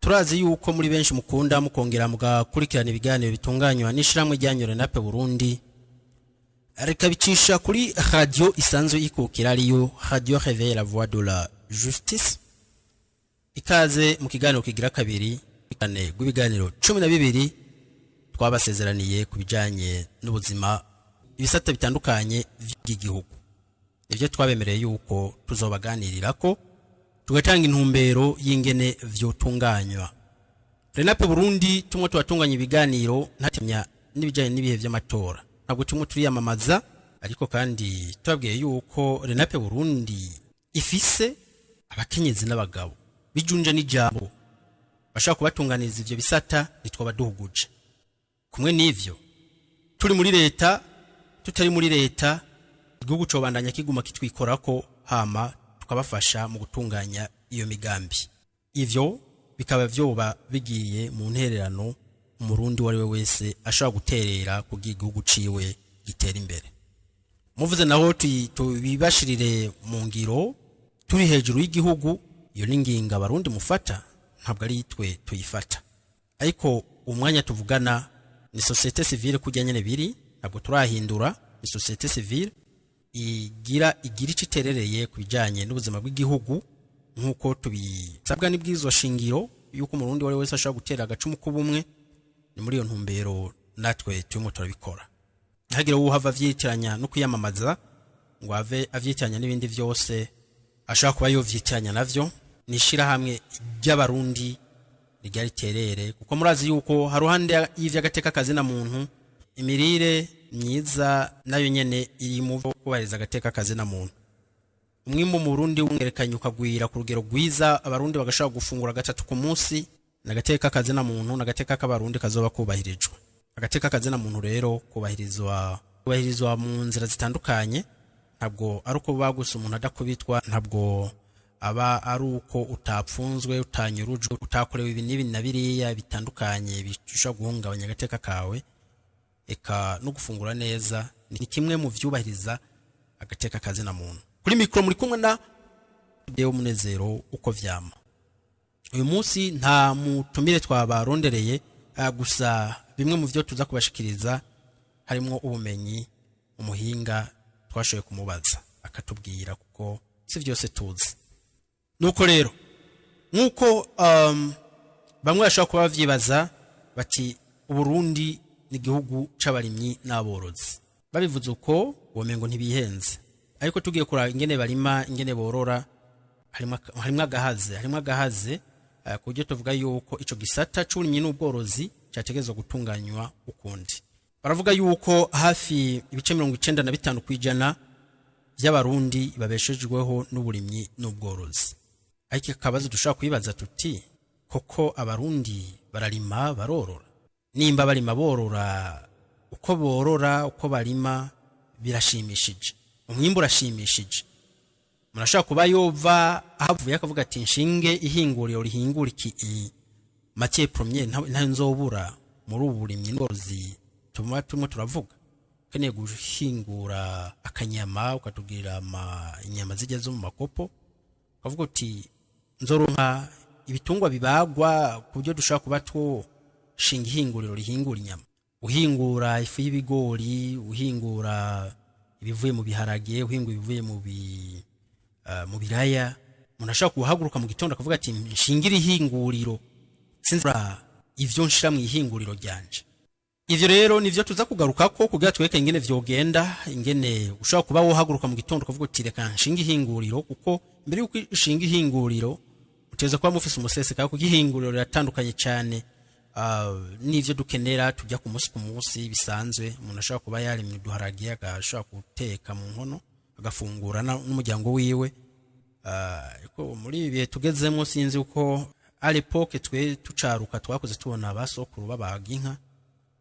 turazi yuko muri benshi mukunda mukongera mugakurikirana ibiganiro bitunganywa n'ishiramwe ryanyu Renape Burundi reka bicisha kuri radio isanzwe ikukira ariyo Radio Réveil la Voix de la Justice. Ikaze mu kiganiro kigira kabiri kane gwibiganiro 12 twabasezeraniye kubijanye n'ubuzima ibisata bitandukanye by'igihugu. Ivyo twabemereye yuko tuzobaganirirako tugatanga intumbero y'ingene vyotunganywa. Renape Burundi tumwe tubatunganya ibiganiro ntatemya n'ibijanye n'ibihe vy'amatora. Ntabwo tumwe turiyamamaza ariko kandi twabwiye yuko Renape Burundi ifise abakenyezi n'abagabo bijunja n'ijambo bashaka kubatunganiza ivyo bisata nitwabaduhuguje. Kumwe n'ivyo turi muri leta tutari muri leta igihugu cobandanya kiguma kitwikorako hama tukabafasha mu gutunganya iyo migambi. Ivyo bikaba vyoba bigiye mu ntererano umurundi wari we wese ashaka guterera kugira igihugu ciwe gitera imbere. Muvuze naho tubibashirire mu ngiro turi hejuru y'igihugu iyo ninginga abarundi mufata ntabwo ari twe tuyifata. Ariko umwanya tuvugana ni societe civile kujya nyene biri ntabwo turahindura ni societe civile igira iciterereye kubijanye n'ubuzima bw'igihugu nkuko tubisabwa n'ibwirizwa shingiro yuko umurundi wari wese ashaka gutera agacumu kubumwe. Ni muri iyo ntumbero natwe turimo turabikora. Ntagire uhava vyitiranya no kuyamamaza ngo ave avyitiranya n'ibindi vyose ashaka kuba yo vyitiranya navyo. Nishira hamwe ry'abarundi rigari terere kuko murazi yuko haruhande y'ivyagateka kazi na muntu imirire myiza nayo nyene iri mu kubariza agateka kazi na muntu. Umwimbo mu Burundi ungerekanye ukagwira ku rugero rwiza abarundi bagashaka gufungura gatatu ku munsi nagateka kazi na muntu nagateka k'abarundi kazoba kubahirijwe. Agateka kazi na muntu rero kubahirizwa mu nzira zitandukanye. Ntabwo ari uko bagusa umuntu adakubitwa, ntabwo aba ari uko utapfunzwe utanyurujwe utakorewe ibintu na biriya bitandukanye bishusha guhungabanya agateka kawe. Eka no gufungura neza ni kimwe mu vyubahiriza agateka kazi na muntu. Kuri mikro muri kumwe na Deo Munezero uko vyama. Uyu munsi nta mutumire twabarondereye gusa bimwe mu vyo tuza kubashikiriza harimo ubumenyi umuhinga twashoye kumubaza akatubwira kuko si vyose tuzi. Nuko rero nkuko bamwe bashaka kuba bavyibaza bati Uburundi ni gihugu c'abarimyi n'aborozi. Babivuze uko womengo ntibihenze. Ariko tugiye kura ingene barima ingene borora harimo agahaze kujye tuvuga yuko ico gisata c'uburimyi n'ubworozi cyategezwe gutunganywa ukundi. Baravuga yuko hafi ibice 95% kwijana by'abarundi babeshejweho n'uburimyi n'ubworozi. Ariko akabazo dushaka kwibaza tuti koko abarundi bararima barorora? Nimba barima borora uko borora uko barima birashimishije, umwimbo urashimishije, murashaka kuba yova ahavuye akavuga ati nshinge ihinguriro rihingura iki matière première nta nzobura muri uburimyi n'ubworozi tumwe turavuga keneye guhingura akanyama ukatubwira inyama zijya zo mu makopo ukavuga uti nzoronka ibitungwa bibagwa kubyo dushaka kuba two shinga ihinguriro rihingura inyama, uhingura ifu y'ibigori, uhingura ibivuye mu biharage, uhingura ibivuye mu biraya. Munashaka guhaguruka mu gitondo akavuga ati nshingira ihinguriro sinzura ivyo nshira mu ihinguriro ryanje. Ivyo rero nivyo tuza kugaruka ko kugira tweke ingene vyogenda ingene ushaka kuba wohaguruka mu gitondo ukavuga uti reka nshinga ihinguriro kuko mbere yuko ushinga ihinguriro uteza kuba mufise umuseseka kuko ihinguriro riratandukanye cyane nivyo dukenera tujya ku munsi bisanzwe. Umuntu ashaka kuba yari mu duharage agashaka guteka mu nkono agafungura n'umuryango wiwe. Ariko muri ibi tugezemo sinzi uko à l'époque twe tucaruka twakoze tubona abasokuru babaga inka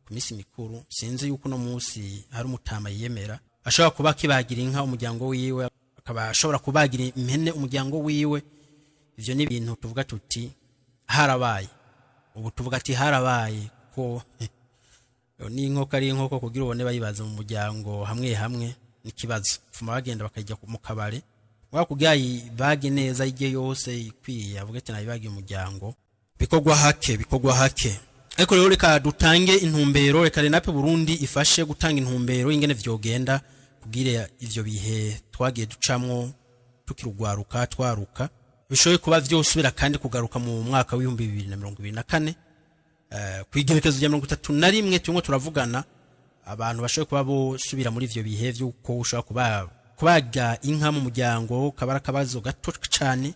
ku misi mikuru. Sinzi yuko no munsi hari umutama yiyemera ashaka kuba kibagira inka umuryango wiwe akaba ashobora kubagira impene umuryango wiwe. Ivyo ni ibintu tuvuga tuti harabaye. Ubu tuvuga ati harabaye ko ni inkoko ari inkoko kugira ubone bayibaza mu muryango hamwe n'ikibazo fuma bagenda bakajya mu kabare wakugayi bage neza ije yose ikwiye avuga ati nayibagiye umuryango bikogwa hake ariko rero reka dutange intumbero, reka Renape Burundi ifashe gutanga intumbero ingene vyogenda kugira ivyo bihe twagiye ducamwo tukirugwaruka twaruka bishoye kuba vyosubira kandi kugaruka mu mwaka wa 2024 kwigerekezo rya 31 tungo turavugana abantu bashoye kuba bo subira muri ivyo bihe vyuko ushaka kubaga inka mu muryango kabara kabazo gato cyane,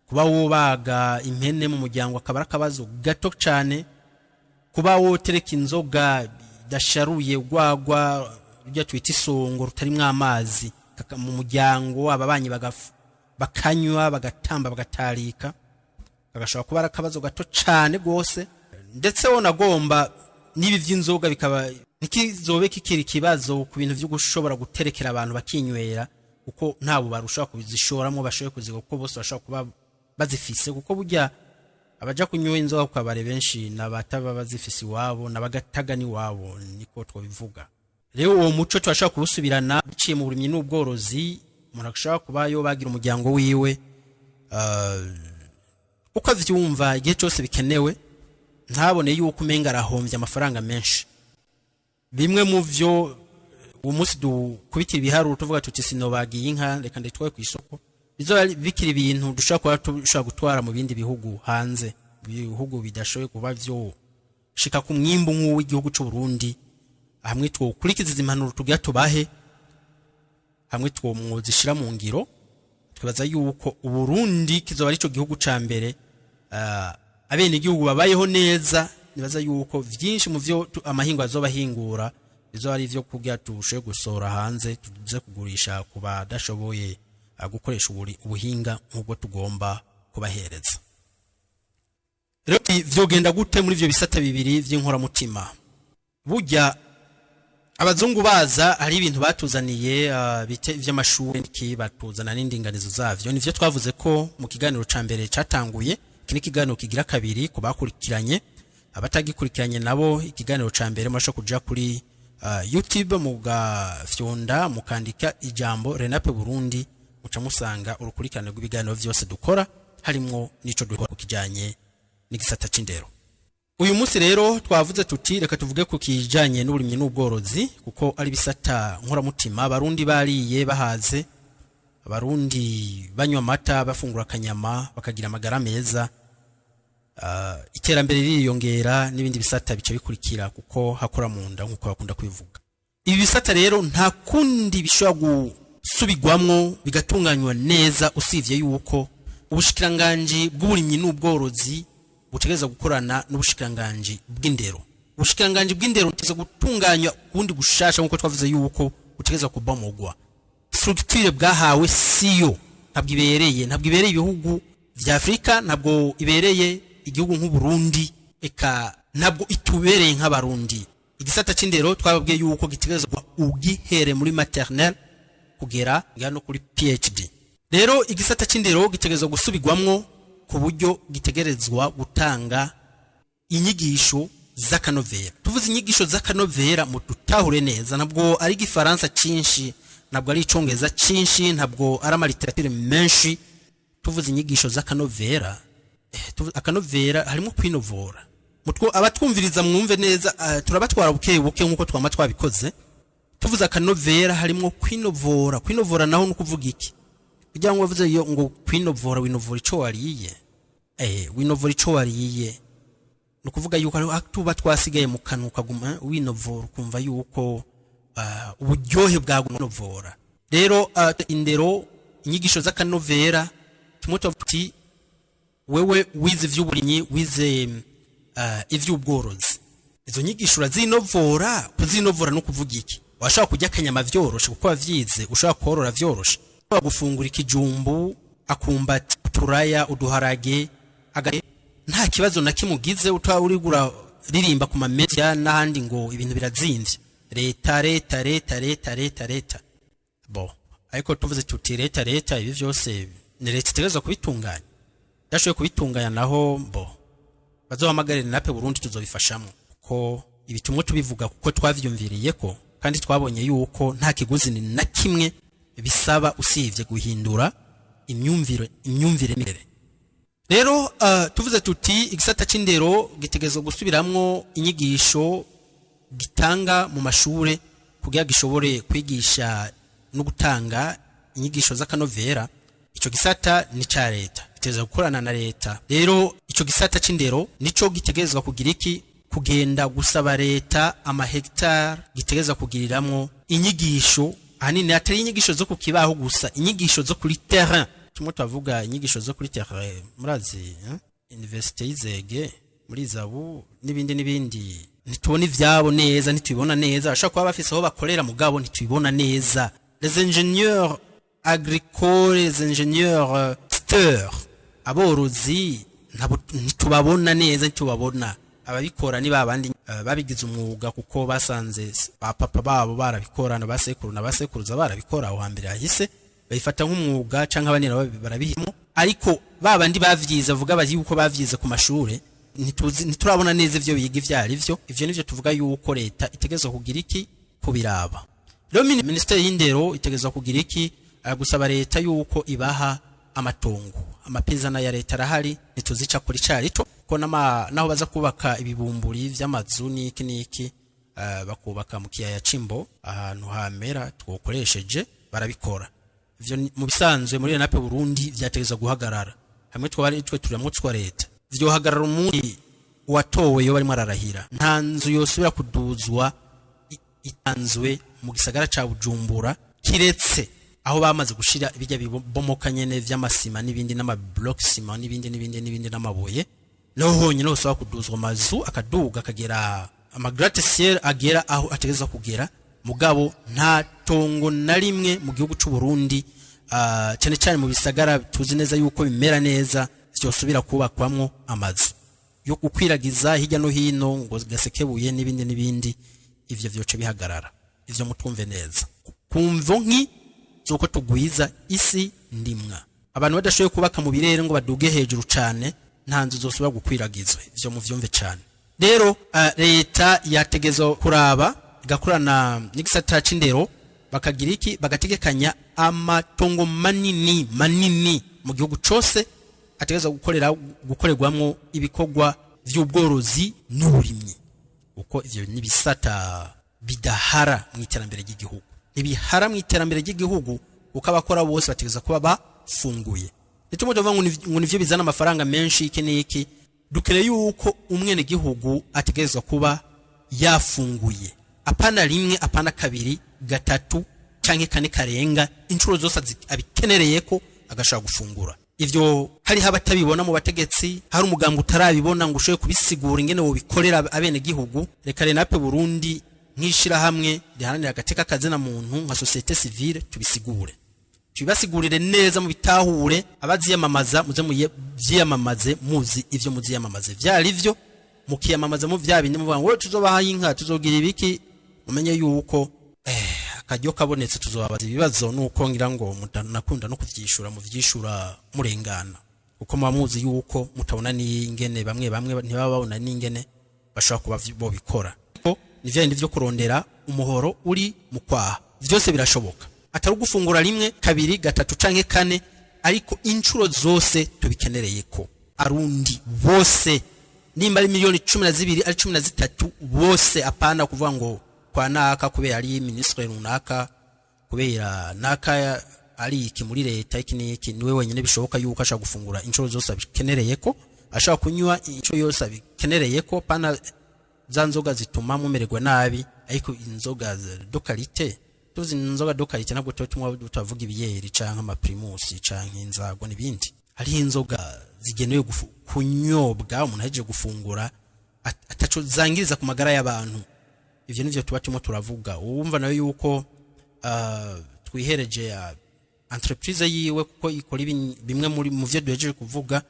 kuba wobaga impene mu muryango akabara kabazo gato cyane, kuba wotereka inzoga dasharuye gwagwa rya twita isongo rutarimwe amazi mu muryango ababanyi bakanywa bagatamba bagatarika bagashobora kuba akabazo gato cyane gose. Ndetse wonagomba nibi vy'inzoga bikaba nikizobe kikiri kibazo ku bintu byo gushobora guterekera abantu bakinywera uko ntabo barusha kuzishoramo bashoye kuziga kuko bose bashaka kuba bazifise, kuko burya abaja kunywa inzoga kwa bare benshi nabataba bazifisi wabo nabagatagani wabo niko twobivuga. Rero uwo muco twashaka kubusubirana biciye mu burimyi n'ubworozi, umuntu ashaka kuba yo bagira umuryango wiwe uko avyumva igihe cyose bikenewe, ntabone yuko umenga arahombye amafaranga menshi. Bimwe mu vyo umunsi dukubitira ibiharuro tuvuga tuti sinobagiye inka reka nditwaye ku isoko, bizo bikiri ibintu dushaka gutwara mu bindi bihugu hanze, ibihugu bidashoye kuba vyo shika ku mwimbo nk'uw'igihugu cy'u Burundi. Hamwe two kurikiza impanuro tugiye tubahe, hamwe two mwozishira mu ngiro, twibaza yuko u Burundi kizoba ari cyo gihugu ca mbere abene igihugu babayeho neza. Nibaza yuko vyinshi mu vyo amahingo azobahingura bizo ari vyo kugira tushe gusora hanze tuze kugurisha kuba dashoboye gukoresha ubuhinga nk'ubwo tugomba kubahereza. Rero vyogenda gute muri vyo bisata bibiri vy'inkora mutima? Burya abazungu baza ari ibintu batuzaniye bite vy'amashuri niki batuzana n'indinganizo zavyo. Nivyo twavuze ko mu kiganiro ca mbere catanguye, kini kiganiro kigira kabiri kubakurikiranye. Abatagikurikiranye nabo ikiganiro ca mbere masho kuja kuri YouTube mugafyonda mukandika ijambo Renape Burundi muca musanga urukurikirane rw'ibiganiro vyose dukora harimo nico dukora kukijanye n'igisata c'indero. Uyu munsi rero twavuze tuti reka tuvuge ku kijanye n'uburimyi n'ubworozi kuko ari bisata nkora mutima. Abarundi bariye bahaze, abarundi banywa amata bafungura akanyama bakagira amagara meza, iterambere ririyongera n'ibindi bisata bice bikurikira kuko hakora mu nda nkuko bakunda kwivuga. Ibi bisata rero nta kundi bishobora gusubigwamwo bigatunganywa neza usivye yuko ubushikiranganje bw'uburimyi n'ubworozi butegeza gukorana n'ubushikiranganje bw'indero. Ubushikiranganje bw'indero butegeza gutunganya kundi gushasha nkuko twavuze yuko butegeza kubamugwa. Structure bwahawe siyo ntabwo ibereye ibihugu vya Afrika, ntabwo ibereye igihugu nk'u Burundi, eka ntabwo itubereye nk'abarundi. Igisata c'indero twababwiye yuko gitegeza ugihere muri maternelle kugera ngano kuri PhD. Rero igisata c'indero gitegeza gusubigwamwo ku buryo gitegerezwa gutanga inyigisho z'akanovera. Tuvuze inyigisho z'akanovera mu tutahure neza, nabwo ari igifaransa cinshi, nabwo ari icongereza cinshi, nabwo ari amaliterature menshi. Tuvuze inyigisho z'akanovera, akanovera harimo kwinovora. Mutwo abatwumviriza mwumve neza, turabatwara buke nkuko twama twabikoze. Tuvuze akanovera harimo kwinovora. Kwinovora naho nukuvuga iki? Kugira ngo bavuze yo ngo kwinovora, winovora ico wariye. Winovora ico wariye nukuvuga yuko ari tuba twasigaye mu kanwa kaguma winovora kumva yuko uburyohe bwa gunovora. Rero indero inyigisho z'akanovera tumuto tuti wewe wize vy'uburimyi wize ivy'ubworozi, izo nyigisho urazinovora. Kuzinovora no kuvuga iki? Washaka kujya akanyama vyoroshe kuko wavyize, ushaka korora vyoroshe, gufungura ikijumbu, akumbati, turaya, uduharage, nta kibazo na kimugize. Urigura ririmba ku mamedia n'ahandi ngo ibintu birazimvye, leta bo. Ariko tuvuze tuti leta ibi vyose ni leta itegerezwa kubitunganya. Dashoye kubitunganya naho bo bazohamagarira Renape Burundi tuzobifashamo ko ibitumwe tubivuga kuko twavyumviriye ko kandi twabonye yuko nta kiguzi na kimwe bisaba usivye guhindura imyumvire mirere. rero tuvuze tuti igisata c'indero gitegerezwa gusubiramwo inyigisho gitanga mu mashure kugira gishobore kwigisha no gutanga inyigisho z'akanovera. Ico gisata ni ca leta, gitegerezwa gukorana na leta. Rero ico gisata c'indero nico gitegerezwa kugira iki, kugenda gusaba leta amahegitari gitegerezwa kugiriramwo inyigisho, ahanini atari inyigisho zo ku kibaho gusa, inyigisho zo kuri terrain. Tumwe tuvuga inyigisho zo kuri terrain, murazi universite y'Izege muri Zabu n'ibindi ntitubona ivyabo neza, ntitubibona neza. Bashaka kuba bafise aho bakorera mugabo ntitubibona neza. Les ingénieurs agricoles, les ingénieurs aborozi ntitubabona neza, ntitubabona. Ababikora ni babandi babigize umwuga kuko basanze papa babo barabikorana, basekuru na basekuruza barabikora aho hambere hahise, bayifata nk'umwuga canke abanira barabihimo. Ariko babandi bavyiza avuga bazi yuko bavyize ku mashure, ntiturabona neza ivyo biga ivyari vyo. Ivyo nivyo tuvuga yuko leta itegezwe kugira iki, kubiraba. Rero ministeri y'indero itegezwe kugira iki, gusaba leta yuko ibaha amatongo. Amapizana ya leta arahari, nituzica kuri carito ko naho baza kubaka ibibumburi vy'amazu niki bakubaka mu kiyaya Cimbo ahantu hamera twokoresheje barabikora. Ivyo mu bisanzwe muri nape Burundi vyategezwe guhagarara. Hamwe twari turamwo twa leta vyo hagarara umuntu watowe yo bari mararahira. Nta nzu yosubira kuduzwa itanzwe mu gisagara ca Bujumbura kiretse aho bamaze gushira ibijya bibomoka nyene vy'amasima n'ibindi n'amablock ciment n'ibindi n'amabuye. No honyine usaba kuduzwa amazu akaduga akagera amagratte-ciel agera aho ategezwa kugera. Mugabo nta tongo na rimwe mu gihugu c'u Burundi cyane mu bisagara tuzi neza yuko bimera neza vyosubira kubakwamwo amazu yo gukwiragiza hirya no hino ngo gasekebuye n'ibindi. Ivyo vyoce bihagarara. Ivyo mutumve neza. Kumvo nki zoko tugwiza isi ndimwa. Abantu badashoboye kubaka mu birere ngo baduge hejuru cane, nta nzu zosubira gukwiragizwa. Ivyo muvyumve cane. Rero leta yategezo kuraba igakurana n'igisata c'indero bakagira iki, bagategekanya amatongo manini mu gihugu cose ategeza gukorerwamwo ibikorwa vy'ubworozi n'uburimyi. Uko ivyo nibisata bidahara mu iterambere ry'igihugu. Ibihara mu iterambere ry'igihugu uko abakora bose bategeza kuba bafunguye. Nituma tuvuga ngo nivyo bizana amafaranga menshi iki dukere yuko umwene gihugu ategezwa kuba yafunguye. Apana rimwe, apana kabiri, gatatu canke kane karenga, incuro zose abikenereye ko agashaka gufungura. Ivyo hari habatabibona mu bategetsi, hari umuganga utarabibona ngo ushoye kubisigura ingene wo bikorera abene gihugu. Reka nape Burundi nkishira hamwe riharanira agateka kazina muntu nka societe civile tubisigure. Tubibasigurire neza mu bitahure, abaziyamamaza muze muvyiyamamaze muzi ivyo muziyamamaze vyari vyo, mukiyamamaza mu vyabindi muvuga ngo tuzobaha inka tuzogira ibiki. Umenye yuko akajyo kabonetse tuzobabaza ibibazo nuko ngira ngo mutanakunda no kuvyishura mu vyishura murengana, uko muzi yuko mutabona ni ingene bamwe ntibababona ni ingene bashaka kuba bo bikora. Nivyo ndivyo kurondera umuhoro uri mu kwaha. Vyose birashoboka. Atari gufungura rimwe, kabiri, gatatu canke kane, ariko incuro zose tubikenereye ko arundi bose nimba ari miliyoni 12 ari 13 bose, apana kuvuga ngo kwa naka kubera ari ministre runaka, kubera naka ari iki muri leta iki niwe wenyene bishoboka yuko ashaka gufungura incuro zose abikenereye ko, ashaka kunywa incuro yose abikenereye ko, pana zanzoga zituma mumererwa nabi. Ariko inzoga do qualité, tuzi inzoga do qualité nabwo tutavuga ibiyeri canke ama primus canke inzago nibindi. Hari inzoga zigenewe kunyobwa umuntu aje gufungura ataco zangiriza ku magara y'abantu. Ivyo nivyo tuba turavuga. Uwumva nayo yuko twihereje entreprise yiwe kuko ikora bimwe muri mu vyo duhejeje kuvuga,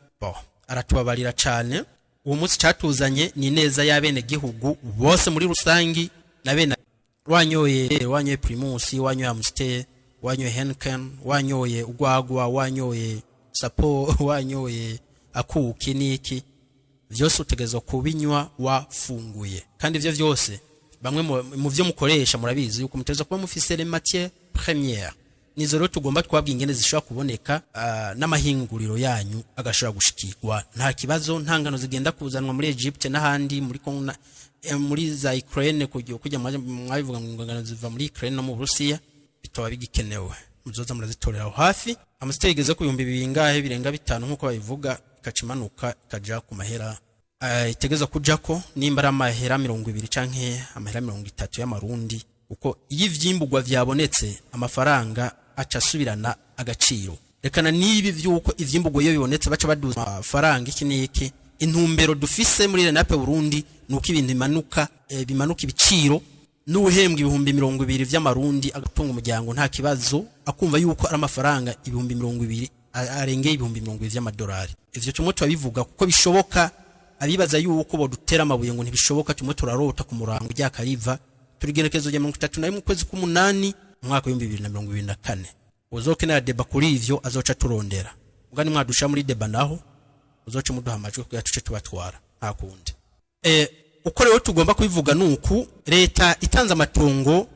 aratubabarira cane. Uwo munsi cyatuzanye ni neza y'abene gihugu bose muri rusangi, na bene wanyoye Primus, wanyoye Amstel, wanyoye Henken, wanyoye ugwagwa, wanyoye Sapo, wanyoye akuki niki, vyose utegezwa kubinywa wafunguye. Kandi ivyo vyose bamwe mu vyo mukoresha murabizi yuko muteza kuba mufise les matières premières. nizo rero tugomba twabwiye ingene zishobora kuboneka n'amahinguriro yanyu agashobora gushikirwa nta kibazo. Ntangano zigenda kuzanwa muri Egypte n'ahandi muri za Ukraine kujya mwabivuga ngo ingano ziva muri Ukraine no mu Burusiya bitoba bigikenewe, muzoza murazitorera hafi. Amasite yigeze ku 200 bingahe birenga 5 nkuko babivuga, ikacimanuka ikaja ku mahera itegeza kujako nimba ari amahera 200 canke amahera 30 y'amarundi, uko iyo ivyimbugwa vyabonetse amafaranga aca asubirana agaciro. Rekana nibi vyuko ivyimbugwa iyo bibonetse baca baduza amafaranga iki niki. Intumbero dufise muri Renape Burundi nuko ibintu bimanuka ibiciro, n'uhembwa 200,000 vy'amarundi agatunga umuryango nta kibazo, akumva yuko ari amafaranga 200,000 arengeye 200,000 vy'amadolari. Ivyo tumwe tubivuga kuko bishoboka. Abibaza yuko bodutera amabuye ngo ntibishoboka, tumwe turarota ku murango rya Kariva turigerekezo rya 31 mu kwezi k'umunani mwaka wa 2024. Uzokenera deba kuri ivyo azoca turondera, ugani mwadusha muri deba naho uzoca muduha amajwi kugira tuce tubatwara nta kundi. Uko rero tugomba kubivuga nuku leta itanze amatongo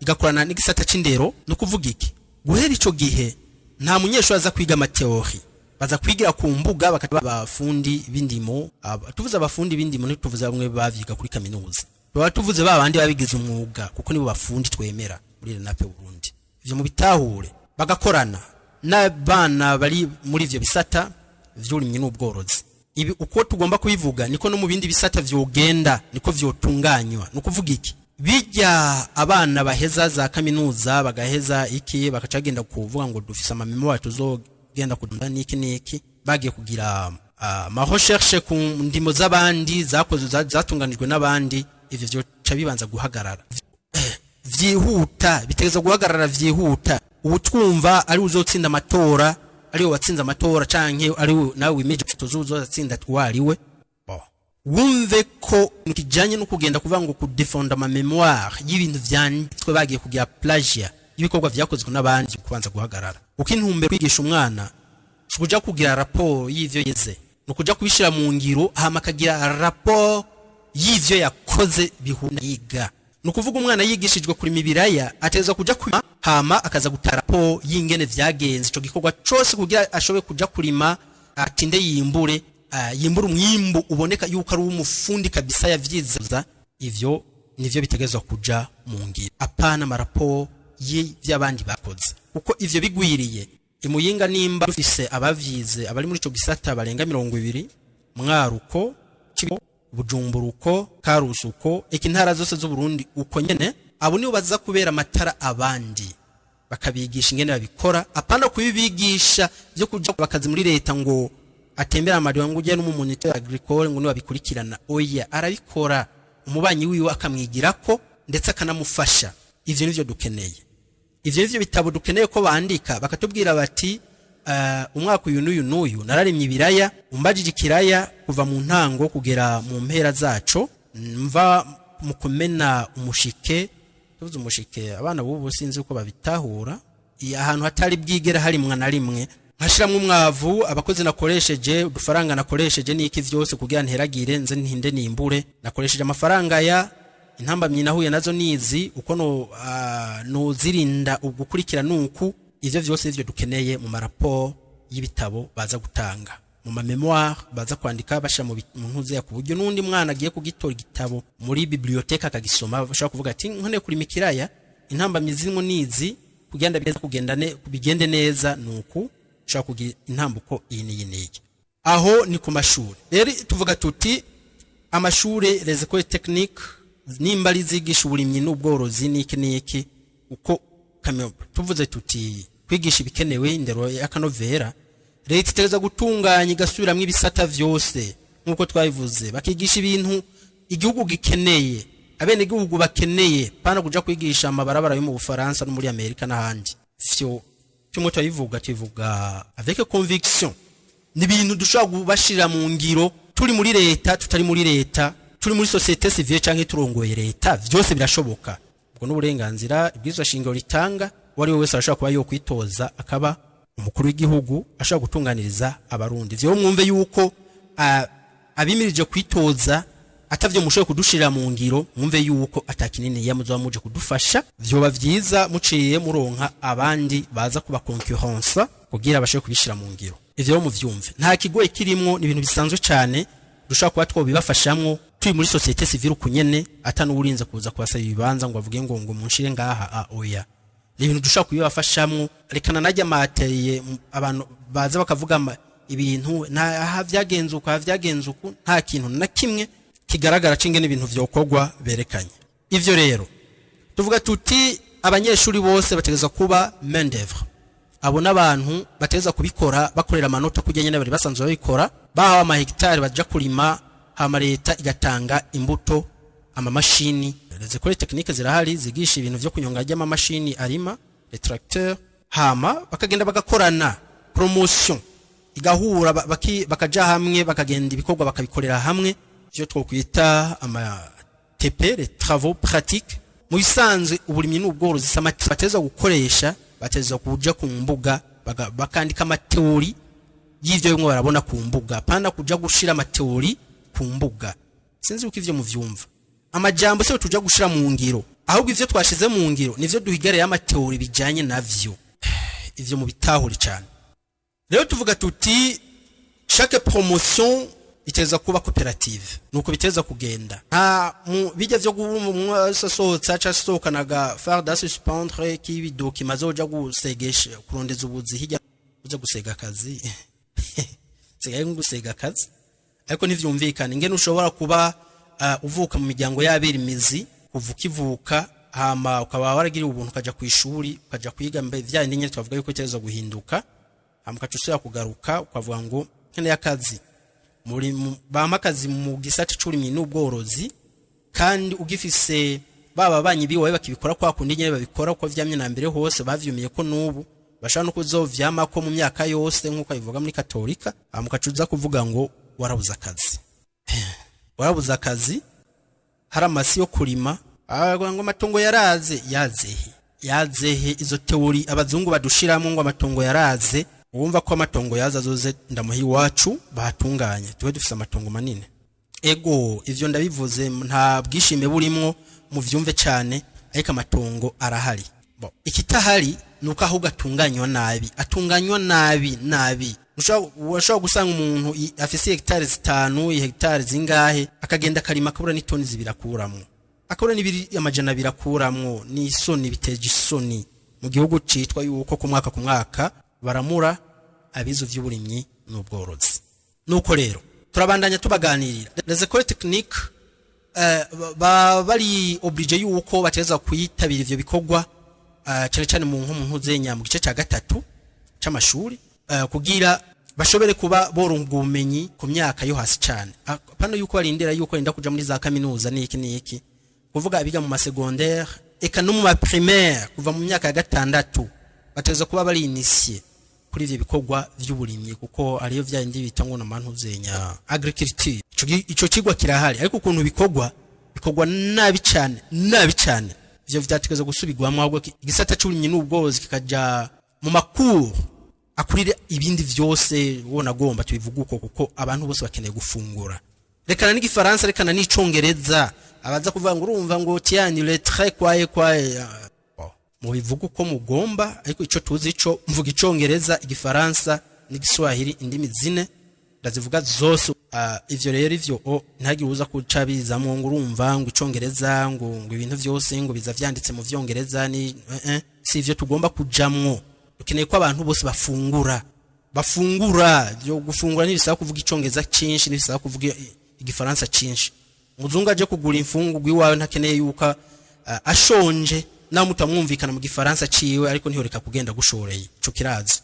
igakorana n'igisata c'indero, no kuvuga iki guhera ico gihe nta munyeshuri aza kwiga amateori, baza kwigira ku mbuga bakaba abafundi b'indimo. Tuvuze abafundi b'indimo ntituvuze bamwe bavyiga kuri kaminuza, baba tuvuze babandi babigize umwuga kuko nibo bafundi twemera muri Renape Burundi. Ivyo mu bitahure bagakorana n'abana bari muri ivyo bisata vy'uburimyi n'ubworozi. Ibi uko tugomba kubivuga niko no mu bindi bisata vyogenda, niko vyotunganywa. No kuvuga iki bijya abana baheza za kaminuza bagaheza iki bakacagenda kuvuga ngo dufise amamemo tuzogenda kudunda niki bagiye kugira ma recherche ku ndimo z'abandi zakoze zatunganijwe n'abandi. Ivyo vyo ca bibanza guhagarara vyihuta, bitegeza guhagarara vyihuta. Ubutwumva ari uzotsinda amatora, ari watsinze amatora canke ari nawe wimeje tuzuzotsinda twariwe, wumve ko nikijanye no kugenda kuvuga ngo ku defend ma memoire y'ibintu vyanditswe bagiye kugira plagiat ibikorwa vyakozwe n'abandi kubanza guhagarara. Uko intumbero kwigisha umwana sukuja kugira rapport y'ivyo yeze, no kuja kubishira mu ngiro hama kagira rapport y'ivyo yakoze bihuna yiga. No kuvuga umwana yigishijwe kuri mibiraya ateza kuja kurima hama akaza gutara rapport y'ingene vyagenze ico gikorwa cose kugira ashobe kuja kurima atinde yimbure umwimbu uboneka yuko ari umufundi kabisa yavyiza. Ivyo nivyo bitegezwa kuja mu ngiro, apana marapo y'abandi bakoze, kuko ivyo bigwiriye. Imuyinga nimba dufise abavyize abari muri ico gisata barenga 200, Mwaruko, Bujumburuko, Karusuko, ekintara zose z'u Burundi uko nyene, abo nibo baza kubera amatara abandi bakabigisha ingene babikora, apana kubibigisha byo kuja bakazi muri leta ngo atembera amariwa ngo ujye n'umumunite agricole ngo nibabikurikirana. Oya, arabikora umubanyi wiwe akamwigirako ndetse akanamufasha. Ivyo nivyo dukeneye, ivyo nivyo bitabo dukeneye ko bandika bakatubwira bati umwaka uyu n'uyu nararimye ibiraya, umbajije ikiraya kuva mu ntango kugera mu mpera zaco, mva mu kumena umushike. Tuvuze umushike abana bubu sinzi uko babitahura, ahantu hatari bwigera hari mwa na rimwe hashiramwe umwavu abakozi nakoresheje udufaranga nakoresheje niki vyose kugira nteragire nze ntinde nimbure. Nakoresheje amafaranga ya intambamyi nahuye nazo nizi uko no zirinda ugukurikira nuku. Ivyo vyose ivyo dukeneye mu maraport y'ibitabo baza gutanga, mu ma memoire baza kwandika bashira mu ntuze ya kuburyo nundi mwana agiye kugitora igitabo muri bibliothèque akagisoma bashaka kuvuga ati nkone kuri mikiraya intambamyi zirimo nizi kugenda bigende neza nuku shaka kugira intambuko iyi. Aho ni ku mashuri rero tuvuga tuti amashuri les écoles techniques nimba lizigisha uburimyi n'ubworozi niki uko tuvuze tuti kwigisha bikenewe indero y'akanovera. Leta iteza gutunganya igasubiramwe ibisata vyose nkuko twabivuze, bakigisha ibintu igihugu gikeneye, abene igihugu bakeneye, pana kuja kwigisha amabarabara yo mu Bufaransa no muri Amerika n'ahandi. Fyo cyumwe tubivuga avec conviction. Ni ibintu dushobora kubashira mu ngiro turi muri leta, tutari muri leta, turi muri société civile canke turongoye leta, vyose birashoboka. Ubwo n'uburenganzira ibwirizwa shingiro ritanga, wari wese arashaka kuba yo kwitoza akaba umukuru w'igihugu ashaka gutunganiriza abarundi. Vyo mwumve yuko abimirije kwitoza atavyo mushoye kudushira mu ngiro mwumve yuko atakinini yamuzo muje kudufasha vyoba vyiza muciye muronka abandi baza kuba concurrence kugira bashoye kubishira mu ngiro ivyo mu vyumve nta kigoye kirimwo ni ibintu bisanzwe cyane dushaka kuba twobibafashamwo turi muri societe civile kunyene atanu urinze kuza kubasaba ibibanza ngo avuge ngo munshire ngaha oya ni ibintu dushaka kubibafashamwo rekana najya mateye abantu baza bakavuga ibintu nta vyagenzuka nta kintu na kimwe kigaragara cingene ibintu vyokogwa berekanye ivyo rero tuvuga tuti abanyeshuri bose bategeza kuba main d'œuvre abo nabantu bateza kubikora bakorera amanota kujya nyene bari basanzwe babikora bahawe amahegitari baja kurima hama leta igatanga imbuto amamashini zikore technique zirahari zigisha ibintu vyo kunyonga amamashini arima les tracteurs hama bakagenda bagakorana promotion igahura bakaja hamwe bakagenda ibikorwa bakabikorera hamwe byo twokwita ama TP les travaux pratiques mu bisanzwe uburimyi n'ubworozi samati bateza gukoresha bateza kuja ku mbuga bakandika amateori y'ivyo bimwe barabona ku mbuga pana kuja gushira amateori ku mbuga sinzi uko ivyo muvyumva amajambo se tuja gushira mu ngiro ahubwo ivyo twashize mu ngiro nivyo duhigareye amateori bijanye navyo ivyo mu bitahuri cyane rero tuvuga tuti chaque promotion iteza kuba cooperative nuko biteza kugenda bijya vyo gusohotsa cyasokanaga faire da suspendre kibidoki mazoja gusegesha kurondeza ubuzi hijya uza gusega akazi sigaye ngusega akazi ariko ntivyumvikana ingene ushobora kuba uvuka mu miryango y'abiri mizi uvukivuka hama ukaba waragira ubuntu kaja ku ishuri kaja kwiga mbe vyandi nyine twavuga yuko iteza guhinduka amukacusura kugaruka ukavuga ngo nkene yakazi muri bamakazi mu gisata c'uburimyi n'ubworozi kandi ugifise baba banyi biwe bakibikora kwa kundi nyene babikora uko vyamye na mbere hose bavyumiye ko nubu bashaka no kuzovyama ko mu myaka yose nkuko bivuga muri katolika amukacuza kuvuga ngo warabuza akazi haramasi yo kurima ngo amatongo yazehe izo teori abazungu badushiramo ngo amatongo yaraze wumva ko amatongo yaza zoze ndamuhi wacu bahatunganye tuwe dufise amatongo manini ego ivyo ndabivuze nta bwishime burimwo mu vyumve cyane ariko amatongo arahari ikitahari nuko ahubwo atunganywa nabi ushobora gusanga umuntu afise hectare 5 hectare zingahe akagenda karima akabura ni toni zibirakuramwo akabura ni amajana birakuramwo ni isoni biteje isoni mu gihugu citwa yuko ku mwaka baramura abizo vy'uburimyi n'ubworozi nuko rero turabandanya tubaganirira les écoles techniques bari oblige yuko bateza kuyitabira ivyo bikorwa cyane mu mpuzenya mu gice cya gatatu c'amashuri kugira bashobore kuba boronga ubumenyi ku myaka yo hasi cyane pano yuko barindira yuko rinda kuja muri za kaminuza niki kuvuga abiga mu secondaire eka no mu primaire kuva mu myaka ya gatandatu bateza kuba bari initié kuri ivyo bikorwa vy'uburimyi kuko ariyo vyandi bitango na mpuzenya agriculture ico kigwa kirahari ariko ukuntu bikorwa nabi cyane ivyo vyategeza gusubirwamo ahubwo igisata c'uburimyi n'ubworozi kikaja mu makuru akurira ibindi vyose wona gomba tubivuga uko kuko abantu bose bakeneye gufungura rekana n'igifaransa rekana n'icongereza abaza kuvuga ngo urumva ngo tiani le très kwaye mu bivuga uko mugomba ariko ico tuzi ico mvuga icongereza igifaransa n'igiswahili indimi zine ndazivuga zose ivyo rero ivyo ntagi uza kucabizamo ngo urumva ngo icongereza ngo ibintu vyose ngo biza vyanditse mu vyongereza ni si ivyo tugomba kujamwo ukeneye ko abantu bose bafungura byo gufungura n'ibisaba kuvuga icongereza cyinshi n'ibisaba kuvuga igifaransa cyinshi muzungu aje kugura imfungu iwawe ntakeneye yuko ashonje nawe mutamwumvikana mu gifaransa ciwe ariko ntihoreka kugenda gushoreye ico kirazi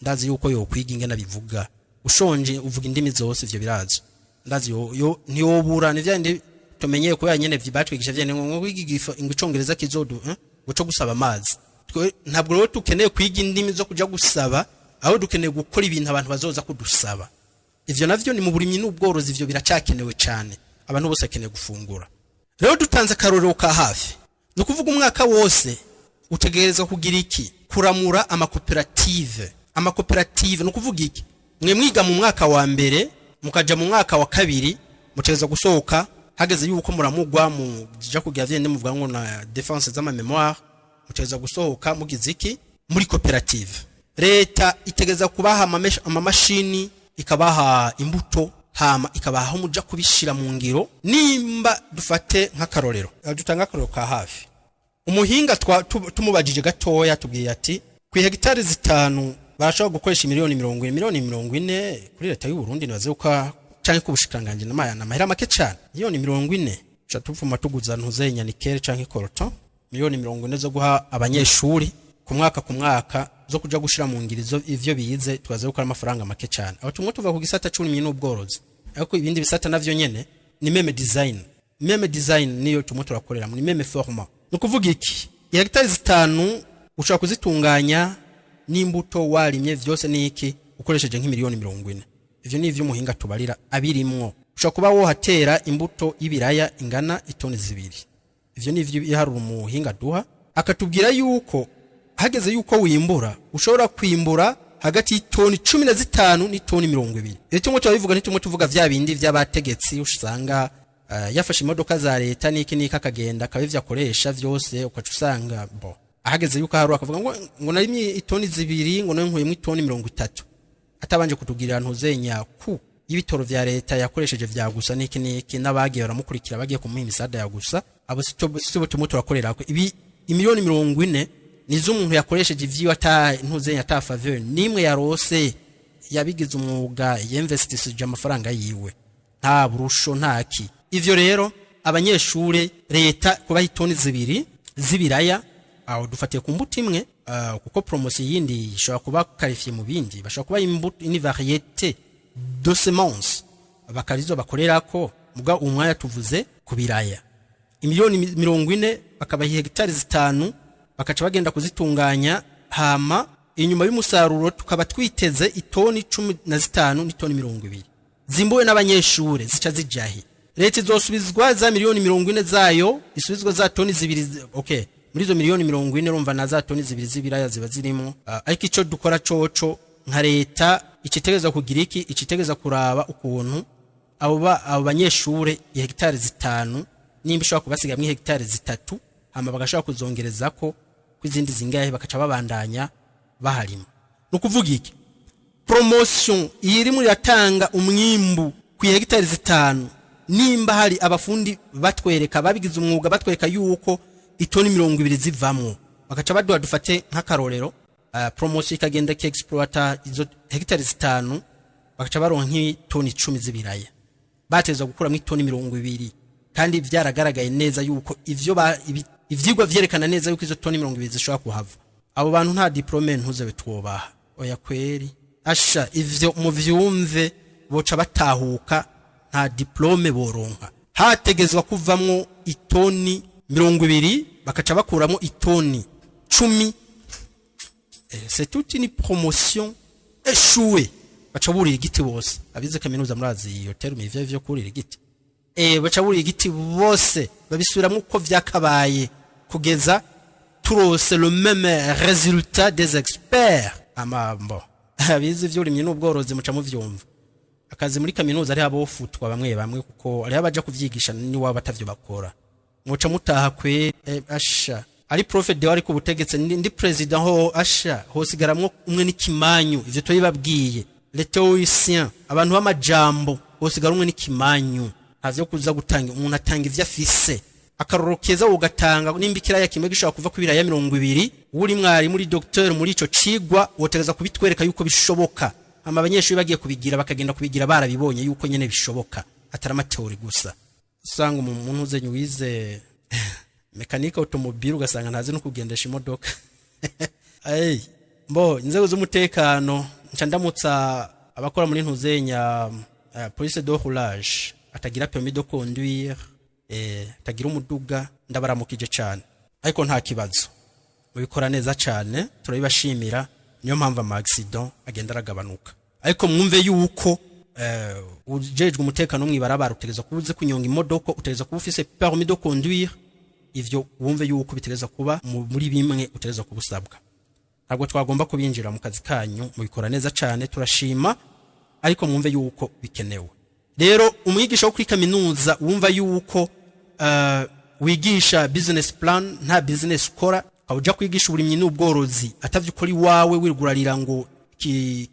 ndazi yuko yo kwiga ingena bivuga ushonje uvuga indimi zose ivyo birazi ndazi yo ntiyobura nivyandi tumenyeye ko yanyene vyibatwigisha vyane ngo kwiga icongereza kizodu guco gusaba amazi ntabwo rero tukeneye kwiga indimi zo kuja gusaba aho dukeneye gukora ibintu abantu bazoza kudusaba ivyo navyo ni mu burimyi n'ubworozi ivyo biracakenewe cyane abantu bose akeneye gufungura rero dutanze akarorero ka hafi no kuvuga umwaka wose utegereza kugira iki kuramura amakoperative no kuvuga iki mwe mwiga mu mwaka wa mbere mukaja mu mwaka wa kabiri mutegeza gusohoka hageze yuko muramugwa mu ja kugira vyende muvuga ngo na defense z'ama memoire muteza gusohoka mugize iki muri koperative. Leta itegeza kubaha amamashini, ikabaha imbuto, hama ikabaha aho muja kubishira mu ngiro. Nimba dufate nk'akarorero, dutanga akarorero ka hafi, umuhinga tumubajije gatoya tubwiye ati ku hegitari 5 barashobora gukoresha miliyoni 40 kuri leta y'u Burundi nibaze uko canke kubushikanganje n'amahera make cyane. Miliyoni 40 cha tuvuma tuguza ntuzenya nikere canke koroto, miliyoni 40 zo guha abanyeshuri ku mwaka zo kuja gushira mu ngirizo ivyo biyize, tubaze uko amafaranga make cyane. Aho tumwe tuva ku gisata cy'uburimyi n'ubworozi, ariko ibindi bisata navyo nyene ni meme design. Meme design niyo tumwe turakorera mu meme format. Nukuvuga iki, hegitari 5 ushaka kuzitunganya n'imbuto warimye vyose ni iki ukoresheje nk'imiliyoni 40. Ivyo ni ivyo umuhinga tubarira abirimwo. Ushaka kuba wo hatera imbuto y'ibiraya ingana itoni 2. Ivyo ni ivyo iharura umuhinga duha, akatubwira yuko hageze yuko wimbura ushobora kwimbura hagati y'itoni 15 n'itoni 20. Icyo ngo tubivuga ntitumwe tuvuga vya bindi vy'abategetsi usanga yafashe imodoka za leta niki akagenda akabivya akoresha vyose ukacusanga bo ahageze yuko harura akavuga ngo narimye itoni 2 ngo nankuyemo itoni 30 atabanje kutugirira ntuzenya ku y'ibitoro vya leta yakoresheje vya gusa niki nabagiye baramukurikira bagiye kumuha imisada ya gusa abo sibo tumwe turakorera ko ibi imiliyoni 40 nizo umuntu yakoresheje ivyo ntuzenya ata faveur nimwe yarose yabigize umwuga yinvestise amafaranga yiwe nta burusho ntaki. Ivyo rero abanyeshure leta kubaha itoni 2 zibiraya aho dufatiye ku mbuto imwe kuko promotion yindi ishobora kuba qualifié mu bindi bashobora kuba imbuto une variété de semences bakarizo bakorerako muga umwanya tuvuze kubiraya imiliyoni 40 bakabaha hegitari 5 bakaca bagenda kuzitunganya hama inyuma y'umusaruro tukaba twiteze itoni 15 n'itoni 20 zimbuwe n'abanyeshure zica zijahi. Leta izosubizwa za miliyoni 40 zayo isubizwa za toni 2. Okay, muri zo miliyoni 40 urumva na za toni 2 zibiraya ziba zirimo. Ariko ico dukora coco nka leta ikitegeza kugira iki ikitegeza kuraba ukuntu abo banyeshure hegitari 5 nimba ishobora kubasiga mu hegitari 3 hama bagashaka kuzongereza ko kwizindi zingahe bakaca babandanya baharima. Nukuvuga iki promotion iri muri yatanga umwimbu ku hegitari 5 nimba hari abafundi batwereka babigize umwuga batwereka yuko itoni 20 zivamwo bakaca baduha dufate nk'akarorero promotion ikagenda ki exploiter izo hegitari 5 bakaca baronka nk'itoni 10 zibiraya bateza gukuramo itoni 20 kandi vyaragaragaye neza yuko ivyigwa vyerekana neza yuko izo toni 20 zishobora kuhava. Abo bantu nta diplome ntuze betwobaha oya kweri asha ivyo mu vyumve boca batahuka nta diplome boronka hategezwa kuvamwo itoni 20 bakaca bakuramo itoni 10. C'est toute une promotion échouée. Baca burira igiti bose abize kaminuza murazi iyo terme ivyo kurira igiti baca burira igiti bose babisubiramwo uko vyakabaye kugeza turose le même résultat des experts amambo abize vy'urimye n'ubworozi muca mu vyumva akazi muri kaminuza ari abofutwa bamwe kuko ari abaja kuvyigisha ni waba batavyo bakora muca mutaha kwe asha ari prophet de wari ku butegetse ndi president ho asha ho sigaramwo umwe n'ikimanyu ivyo toyibabwiye les théoriciens abantu b'amajambo ho sigarumwe n'ikimanyu havyo kuza gutanga umuntu atanga ivyo afise akarorokeza ugatanga nimbikira ya kimwe gishaka kuva kubira ya 20 uri mwari muri docteur muri ico cigwa wotegeza kubitwereka yuko bishoboka ama abanyeshuri bagiye kubigira bakagenda kubigira barabibonye yuko nyene bishoboka atari amateori gusa. Usanga umuntu uzenye wize mekanika automobile ugasanga ntazi no kugendesha imodoka mbo inzego z'umutekano nca ndamutsa abakora muri ntuzenya police de roulage atagira permis de conduire tagira umuduga ndabaramukije cyane ariko nta kibazo mubikora neza cyane turabibashimira niyo mpamvu ama accident agenda aragabanuka. Ariko mwumve yuko ujejwe umutekano mwibarabara utegeza kubuze kunyonga imodoka utegeza kuba ufise permis de conduire ivyo wumve yuko bitereza kuba muri bimwe utegeza kubusabwa. Ntabwo twagomba kubinjira mu kazi kanyu mubikora neza cyane turashima ariko mwumve yuko bikenewe. rero umwigisha wo kuri kaminuza wumva yuko wigisha business plan nta business ukora uja kwigisha uburimyi n'ubworozi atavyukuri wawe wirugurarira ngo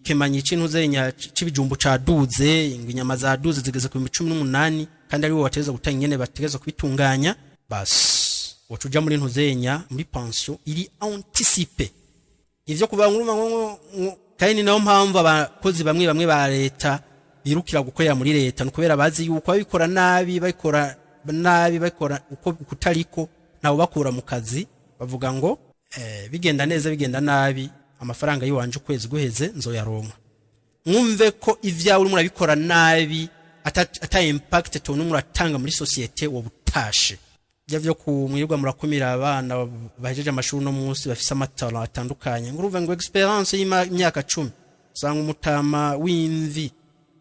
kemanyi kintu zenya cibijumbu caduze inyama zaduze zigeze ku 18 kandi ari wo wateza gutanga nyene bategeza kubitunganya bas wacuja muri ntuzenya muri pension iri anticiper ivyo kuva ngo kandi naho mpamvu abakozi bamwe ba leta birukira gukorera muri leta nukubera bazi yuko abikora nabi bakora uko kutariko nawo bakura mu kazi bavuga ngo bigenda neza bigenda nabi amafaranga yiwanje ukwezi guheze nzoyaronka mwumve ko ivyawe uri murabikora nabi ata impact tonu muratanga muri societe wo butashe byo kumwirirwa murakumira abana bahejeje amashuri no munsi bafise amatara atandukanye nguruve ngo experience y'imyaka 10 usanga umutama w'imvi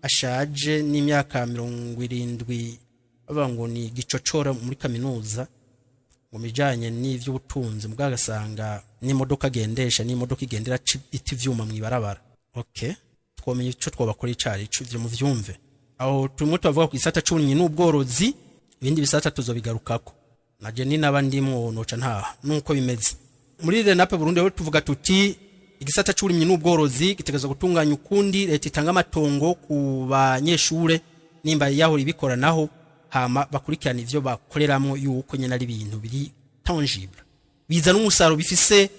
ashaje n'imyaka 70 bavuga ni gicocora muri kaminuza mu mijanye n'ivy'ubutunzi mugagasanga n'imodoka gendesha n'imodoka igendera iti vyuma mwibarabara okay twomenye ico twobakora icari ico vyo mu vyumve aho tumwe tuvuga ku isata c'uburimyi n'ubworozi ibindi bisata tuzobigarukako naje ni nabandimwo noca nta nuko bimeze muri RENAP Burundi aho tuvuga tuti igisata c'uburimyi n'ubworozi gitegeza gutunganya ukundi leta itanga amatongo ku banyeshure nimba yahora ibikora naho hama bakurikirana ivyo bakoreramwo yuko nyene ari ibintu biri tangible biza n'umusaro bifise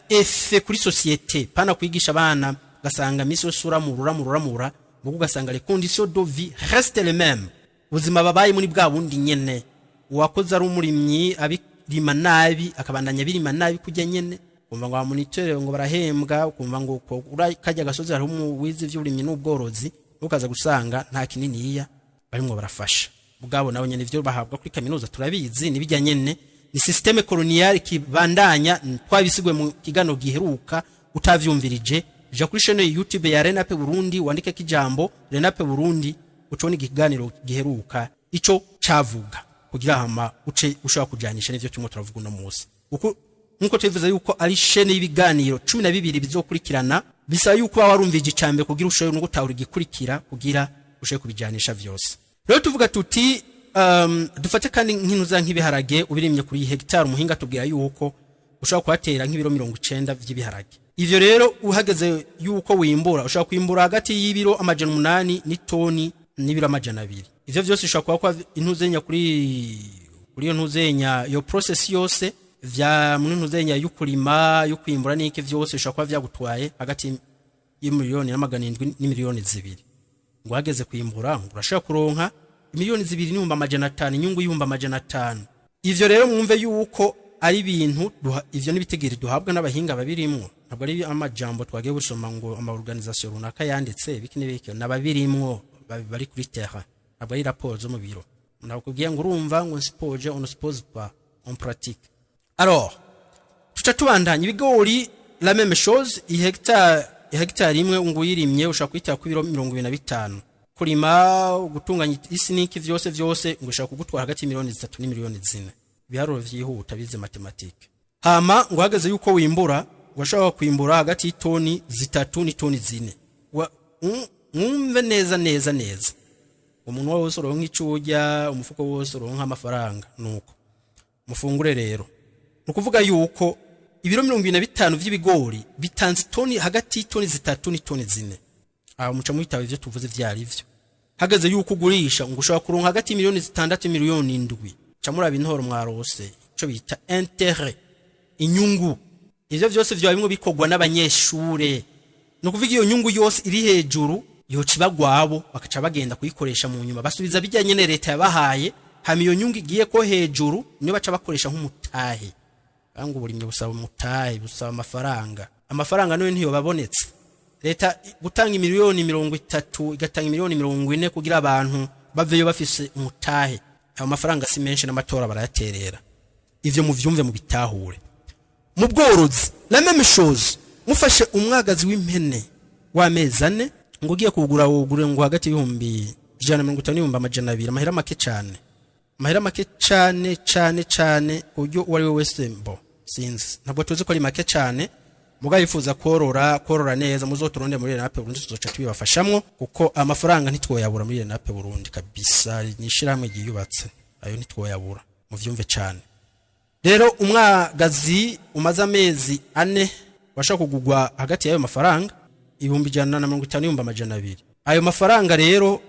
effet kuri societe pana kwigisha abana gasanga miso sura mururamura bugu gasanga les conditions de vie restent les mêmes ubuzima babaye muri bwa bundi nyene uwakoze ari umurimyi abirima nabi akabandanya birima nabi kujya nyene kumva ngo moniteur ngo barahembwa kumva ngo kajya gasozi ari umuwizi vy'uburimyi n'ubworozi ukaza gusanga nta kininiya barimwo barafasha bugabo nawo nyene ivyo bahabwa kuri kaminuza turabizi nibijya nyene ni systeme coloniale kibandanya twabisigwe mu kigano giheruka utavyumvirije ja kuri chaîne YouTube ya RENAP Burundi wandike kijambo RENAP Burundi ucone ikiganiro giheruka ico cavuga kugira hama uce ushaka kujanisha n'ivyo tumwe turavuga no munsi uko nkuko tubivuze yuko ari chaîne y'ibiganiro 12 bizokurikirana bisa yuko warumvije icambe kugira ushoye no gutahura igikurikira kugira ushoye kubijanisha vyose rero tuvuga tuti dufate kandi nk'inuza nk'ibiharage ubirimye kuri hectare umuhinga tubwira yuko ushaka kwatera nk'ibiro 90 vy'ibiharage ivyo rero uhageze yuko wimbura ushaka kwimbura hagati y'ibiro 800 n'itoni n'ibiro 200 ivyo vyose ushaka kwa intuzenya kuri iyo ntuzenya yo process yose vya ntuzenya y'ukurima yo kwimbura n'iki vyose ushaka kwa vyagutwaye hagati y'imiliyoni n'amagana 7 n'imiliyoni 2 ngo hageze kwimbura urashaka kuronka miliyoni 2 n'ibihumbi 500 inyungu y'ibihumbi 500 ivyo rero mwumve yuko ari ibintu ivyo nibitegere duhabwa n'abahinga babirimwo ntabwo ari amajambo twagiye gusoma ngo ama organisation runaka yanditse bikinebeke nababirimwo bari kuri terrain ntabwo ari rapport zo mu biro nakubwiye ngo urumva ngo suppose on suppose pas en pratique alors tutatubandanya ibigori la même chose hectare imwe ngo yirimye ushaka kwita ku biro 25 kurima gutunganya isi niki vyose ngo ushaka kugutwara hagati miliyoni 3 n'imiliyoni 4 biharuro vyihuta bize matematike hama ngo hageze yuko wimbura washaka kwimbura hagati y'itoni 3 n'itoni 4 mwumve neza umuntu wose uronka icujya umufuko wose uronka amafaranga nuko mufungure rero nukuvuga yuko ibiro 25 vy'ibigori bitanze toni hagati y'itoni 3 n'itoni 4 aho muca muhitawe ivyo tuvuze vyari ivyo hageze yuko ugurisha ngo ushaka kuronka hagati y'imiliyoni 6 miliyoni 7 camura intoro mwarose ico bita intérêt inyungu ivyo vyose vyo bimwe bikogwa n'abanyeshure no kuvuga iyo nyungu yose iri hejuru yocibagwabo bakaca bagenda kuyikoresha mu nyuma basubiza bijyanye ne leta yabahaye hama iyo nyungu igiye ko hejuru niyo baca bakoresha nk'umutahe bangu burimye busaba umutahe busaba amafaranga no ntiyo babonetse leta gutanga miliyoni 30 igatanga miliyoni 40 kugira abantu baveyo bafise umutahe ayo mafaranga si menshi n'amatora barayaterera ivyo mu vyumve mu bitahure mu bworozi la même chose mufashe umwagazi w'impene w'amezane ngo ugiye kugura wogure ngo hagati y'ibihumbi 150 amahera make cyane uburyo wari we wese mbo sinzi ntabwo tuzi ko ari make cyane muga yifuza korora neza muzoturonde muri Renape Burundi tuzoca tubibafashamwo kuko amafaranga ntitwoyabura muri Renape Burundi kabisa nishiramwe giyubatse ayo ntitwoyabura muvyumve cyane rero umwagazi umaze amezi 4 washaka kugugwa hagati y'ayo mafaranga 150 ayo mafaranga rero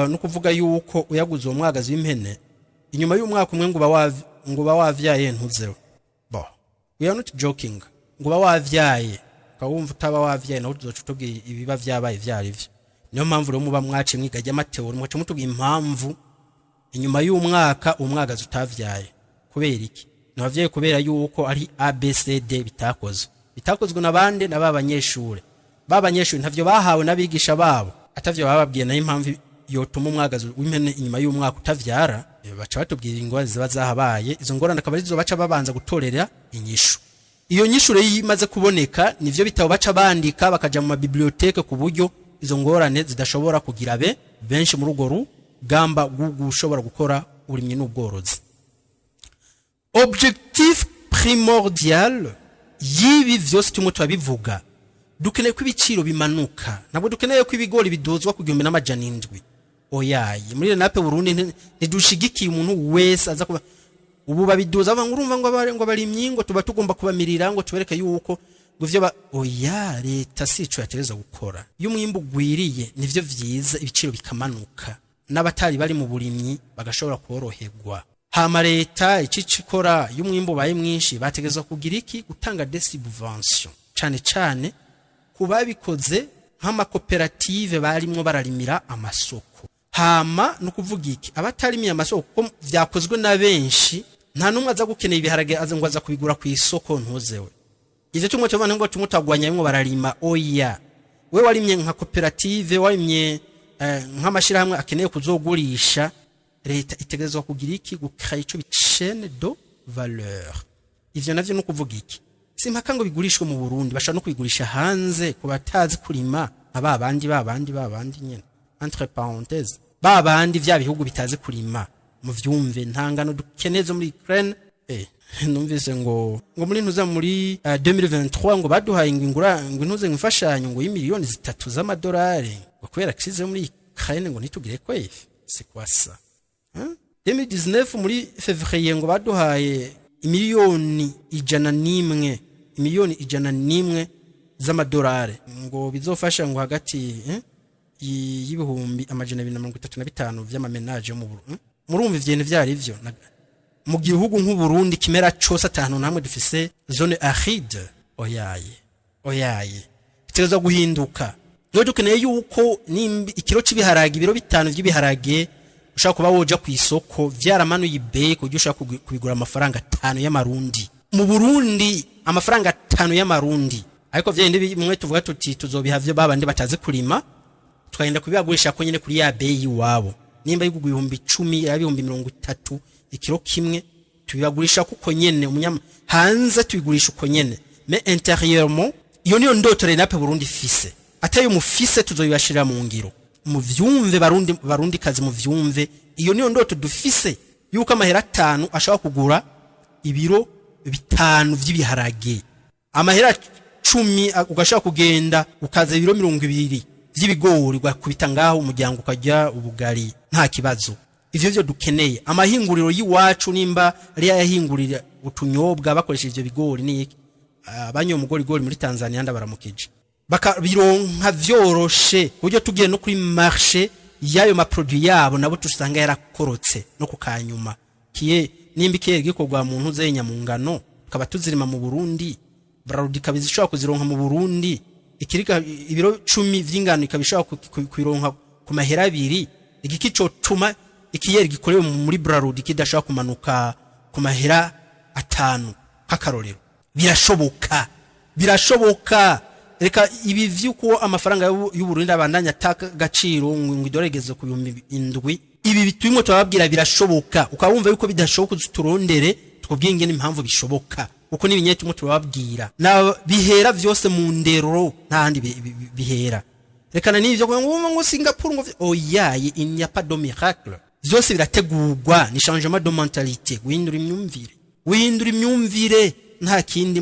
no kuvuga yuko uyaguze uwo mwagazi w'impene inyuma y'umwaka umwe ngo bawavyaye ntuzewe bo we are not joking ngo bawavyaye kawumva utaba wavyaye naho tuzocutubwiye ibiba vyabaye vyarivyo niyo mpamvu rero muba mwace mwigajya amateori mwace mutubwiye impamvu inyuma y'umwaka umwagazi utavyaye kubera iki nabavyaye kubera yuko ari ABCD bitakozwe nabande n'abanyeshure ntavyo bahawe nabigisha babo atavyo bababwiye nayo impamvu yotuma umwagazi w'impene inyuma y'umwaka utavyara baca batubwira ingorane ziba zahabaye izo ngorane akaba arizo baca babanza gutorera inyishu iyo nyishure yimaze kuboneka nivyo bitabo baca bandika bakaja mu biblioteke ku buryo izo ngorane zidashobora kugira benshi muri ugo rugamba gushobora gukora urimye n'ubworozi objectif primordial yibi vyose tumwe twabivuga dukeneye ko ibiciro bimanuka nabwo dukeneye ko ibigori bidozwa ku 1700 oyaye muri Renape Burundi ntidushigikiye umuntu wese aza kuba ubu babidoza urumva ngo bari imyingo tuba tugomba kubamirira ngo tubereke yuko guvyo oya leta sico yatereza gukora iyo umwimbo gwiriye nivyo vyiza ibiciro bikamanuka n'abatari bari mu burimyi bagashobora koroherwa hama leta icicikora iyo umwimbo baye mwinshi bategezwa kugira iki gutanga des subventions cyane kubabikoze nk'amakoperative barimwo bararimira amasoko hama no kuvuga iki abatarimiye amasoko ko vyakozwe na benshi nta numwe aza gukeneye ibiharage ngo aza kubigura ku isoko ntuzewe ivyo tumwe cyabana ngo tumutagwanya bimwe bararima oya we warimye nka koperative warimye nk'amashirahamwe akeneye kuzogurisha leta itegezwa kugira iki gukaya ico chaîne de valeur ivyo navyo no kuvuga iki simpaka ngo bigurishwe mu Burundi bashaka no kwigurisha hanze ku batazi kurima ababandi nyene entre parenthèses babandi vya bihugu bitazi kurima mu vyumve ntangano dukeneze muri Ukraine numvise ngo muri ntuza muri 2023 ngo baduhaye ingura ngo ntuze ngifashanyo ngo y'imiliyoni 3 z'amadolari ngo kwera kize muri Ukraine ngo nitugire kwefe c'est quoi ça 2019 muri février ngo baduhaye miliyoni 101 z'amadolari ngo bizofasha ngo hagati y'ibihumbi 235 vy'amamenaje mu Burundi murumva ivyene vyari ivyo mu gihugu nk'u Burundi kimera cyose atanu namwe dufise zone aride oyaye biteza guhinduka rero dukeneye yuko ikiro cy'ibiharage ibiro 5 by'ibiharage ushaka kuba woja ku isoko vyaramanuye ibe ko ushaka kubigura amafaranga 5 y'amarundi mu Burundi amafaranga 5 y'amarundi ariko vyende bimwe tuvuga tuti tuzobihavye babandi bataze kurima tukagenda kubibagurisha ko nyene kuri ya beyi wabo nimba yigugu 10,000 ya 30 ikiro kimwe tubibagurisha kuko nyene umunyama hanze tubigurisha uko nyene mais intérieurement iyo niyo ndoto Renape Burundi fise atayo mufise tuzoyibashira mu ngiro mu vyumve barundi kazi mu vyumve iyo niyo ndoto dufise yuko amahera 5 ashaka kugura ibiro 5 vy'ibiharage amahera 10 ugashaka kugenda ukaza ibiro 200 vy'ibigori gwakubita ngaho umuryango ukajya ubugari nta kibazo ivyo byo dukeneye amahinguriro yiwacu nimba riya yahingurira utunyobwa bakoresha ivyo bigori ni abanyo mugori muri Tanzania ndabaramukije bakabironka vyoroshe buryo tugiye no kuri marché yayo ma produit yabo nabo tusanga yarakorotse no kukanyuma kiye nimba ikiye gikorwa mu ntuze y'inyamungano tukaba tuzirima mu Burundi Brarudi kabizishobora kuzironka mu Burundi ikirika ibiro 10 vy'ingano ikabishobora kuironka ku mahera 2 igikico tuma ikiyeri gikorewe muri Brarudi kidashaka kumanuka ku mahera 5 kakarorero birashoboka reka ibi vyuko amafaranga y'u Burundi abandanya ataka gaciro ngo idoregeze ku 7,000 ibi bitumwe twababwira birashoboka ukabumva yuko bidashoboka turondere twobwenge n'impamvu bishoboka uko nibinyete mu turababwira na bihera vyose mu ndero ntandi bihera rekana nivyo ngo Singapore ngo oyaye il n'y a pas de miracle vyose birategurwa ni changement de mentalité guhindura imyumvire nta kindi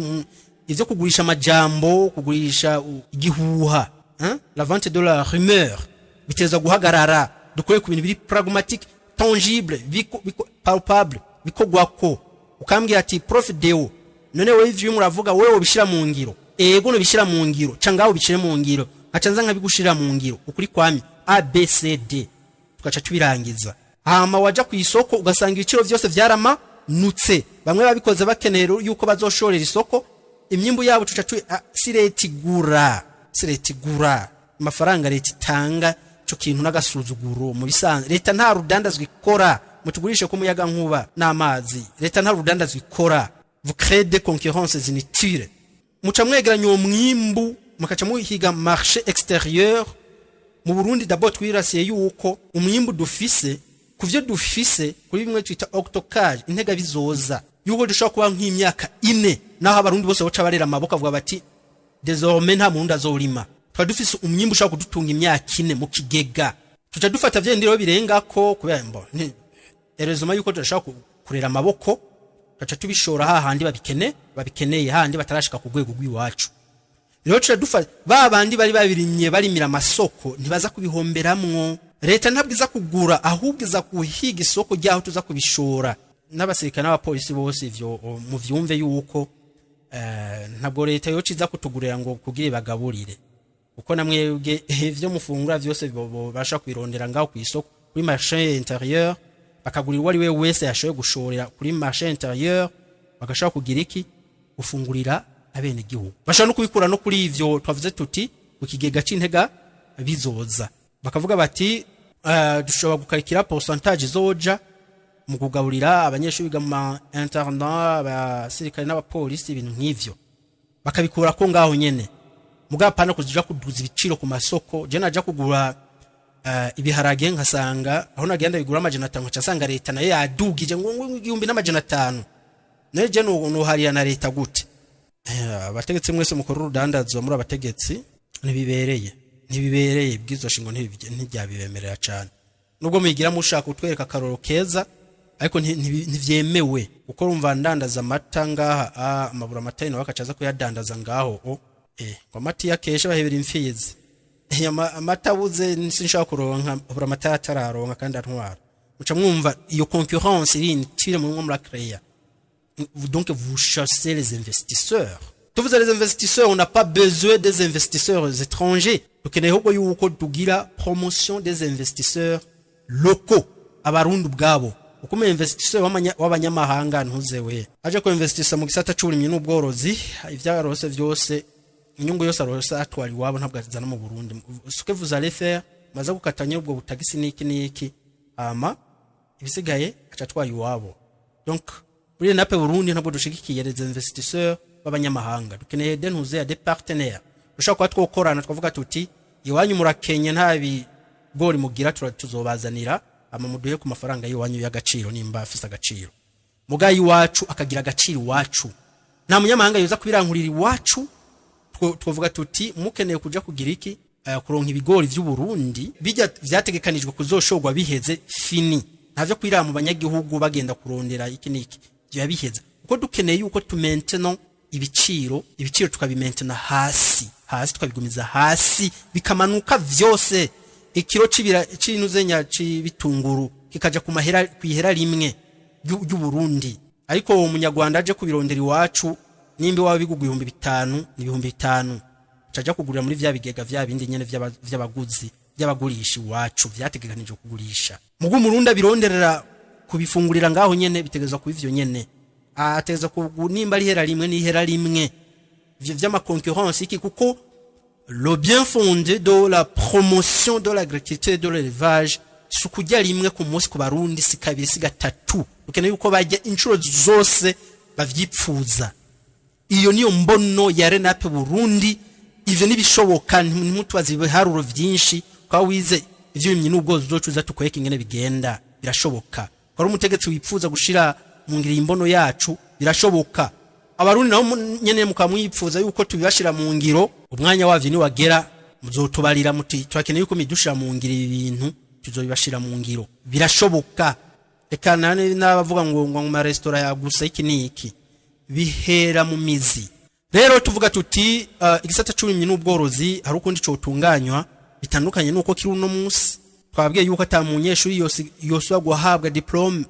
ivyo kugurisha amajambo, kugurisha igihuha, la vente de la rumeur, biteza guhagarara. Dukore ku bintu biri pragmatique, tangible, palpable, bikogwako. Ukambwira ati prof Deo, none wewe ivyo muravuga wewe ubishira mu ngiro. Ego no bishira mu ngiro, cangaho bishire mu ngiro. Acanza nkabigushira mu ngiro. Ukuri kwami A B C D. Tukaca tubirangiza. Hama waja ku isoko ugasanga ibiciro vyose vyarama nutse. Bamwe babikoze bakenero yuko bazoshorera isoko, imyimbu yabo tuca siretigura amafaranga leta itanga cyo kintu n'agasuzuguro mu bisanzwe. Leta nta rudandazwa ikora, mutugurishe ko muyaga nkuba n'amazi. Leta nta rudandazwa ikora. Vous créez des concurrences inutiles. Muca mwegeranya uwo mwimbu mukaca muhiga marché extérieur. Mu Burundi d'abord twirasiye yuko umwimbu dufise kuvyo dufise kuri bimwe twita octocage intega bizoza yuko dushobora kuba nk'imyaka 4 naho abarundi bose boca barera amaboko avuga bati désormais nta muntu azorima. Twa dufise umwimbu ushobora kudutunga imyaka 4 mu kigega. Tuca dufata vyendiro birenga ko kubera mbo erezoma yuko turashaka kurera amaboko tuca tubishora hahandi babikeneye handi batarashika ku rwego rw'iwacu. Rero tuca dufata babandi bari babirimye barimira amasoko ntibaza kubihomberamwo. Leta ntabwiza kugura ahubwo iza kuhiga isoko ryaho tuza kubishora. N'abasirikana n'abapolisi bose ivyo mu vyumve yuko ntabwo leta yo ciza kutugurira ngo kugire bagaburire. Uko namwebwe ivyo mufungura vyose basha kwirondera ngaho ku isoko kuri marché intérieur bakagurira wari we wese yashoye gushorera kuri marché intérieur bagashaka kugira iki gufungurira abene gihugu. Basha no kubikura no kuri ivyo twavuze tuti ukigega c'intega bizoza. Bakavuga bati dushobora gukarikira pourcentage zoja mu kugaburira abanyeshuri biga mu internat abasirikare n'abapolisi ibintu nk'ivyo. Bakabikura ko ngaho nyene. Mugapana kuzija kuduza ibiciro ku masoko. Je naja kugura ibiharage nkasanga aho nagenda bigura amajana 5 cyasanga leta nayo yadugije ngo 1500. Naye je no hariya na leta gute? Abategetsi mwese mukora urudandazo muri abategetsi ntibibereye bwizo shingo ntibyabibemerera cyane. Nubwo muyigira mushaka utwereka karoro keza ariko ntivyemewe uko urumva ndandaza amata ngaha amabura amata ino bakacaza kuyadandaza ngaho kwa mati yakesha bahebera imfizi amata buze sinshaka kuronka abura amata atararonka kandi antwara muca mwumva iyo concurrence iri intire mu ngomra créer. Donc vous chassez les investisseurs. Tous les investisseurs, on n'a pas besoin des investisseurs étrangers. Dukeneye ahubwo yuko tugira promotion des investisseurs locaux abarundi bwabo. Ukume investisseur w'abanyamahanga ntuzewe aje ko investissa mu gisata c'uburimyi n'ubworozi ivyarose vyose inyungu yose arose atwari wabo ntabwo azana mu Burundi. Ce que vous allez faire maze gukatanya ubwo butagisi niki ama ibisigaye acatwaye wabo. Donc muri nape Burundi ntabwo dushigikiye les investisseurs b'abanyamahanga. Dukeneye dentuze ya des partenaires. Dushaka kwa twokorana twavuga tuti iwanyu murakenya ntabi gori mugira tuzobazanira amamuduye ku mafaranga yiwanyu y'agaciro nimba afisa agaciro. Mugayi wacu akagira agaciro wacu. Nta munyamahanga yoza kubirankurira iwacu. Twovuga tuti mukeneye kuja kugira iki kuronka ibigori vy'u Burundi bijya vyategekanijwe kuzoshogwa biheze fini. Ntavyo kwira mu banyagihugu bagenda kurondera iki niki. Byo biheze. Uko dukeneye yuko tu maintenant ibiciro tukabimentena hasi tukabigumiza hasi bikamanuka vyose. Ikiro c'inuzenya c'ibitunguru kikaja ku mahera kwihera rimwe y'u Burundi. Ariko uwo munyarwanda aje kubirondera iwacu nimbe waba bigugu 5,000 ni 5,000 caja kugurira muri vya bigega vya bindi nyene vy'abaguzi by'abagurisha iwacu vyategekanije kugurisha. Mugu Murundi bironderera kubifungurira ngaho nyene bitegezwa ku ivyo nyene. Ateza kunimba lihera rimwe n'ihera rimwe vy'ama concurrence iki kuko le bien fondé de la promotion de l'agriculture et de l'élevage sukujya rimwe ku munsi ku barundi sikabiri sigatatu. Ukeneye uko bajya incuro zose bavyipfuza. Iyo niyo mbono ya renape Burundi. Ivyo nibishoboka ntimutubazi biharuro vyinshi kwa wize ivy'imyi n'ubwozo zocuza tukoyeka ingene bigenda birashoboka. Kwa umutegetsi wipfuza gushira mu ngiri imbono yacu birashoboka. Abarundi naho nyene mukamwipfuza yuko tubibashira mu ngiro umwanya wavyo ni wagera muzotubarira muti twakeneye yuko midushira mu ngiri ibintu tuzobibashira mu ngiro birashoboka. Eka nane n'abavuga ngo mu restaurant ya gusa iki niki bihera mu mizi. rero tuvuga tuti igisata c'uburimyi n'ubworozi hari ukundi cyo tunganywa bitandukanye nuko kiri uno munsi twabwiye yuko atamunyeshuri yose guhabwa diplome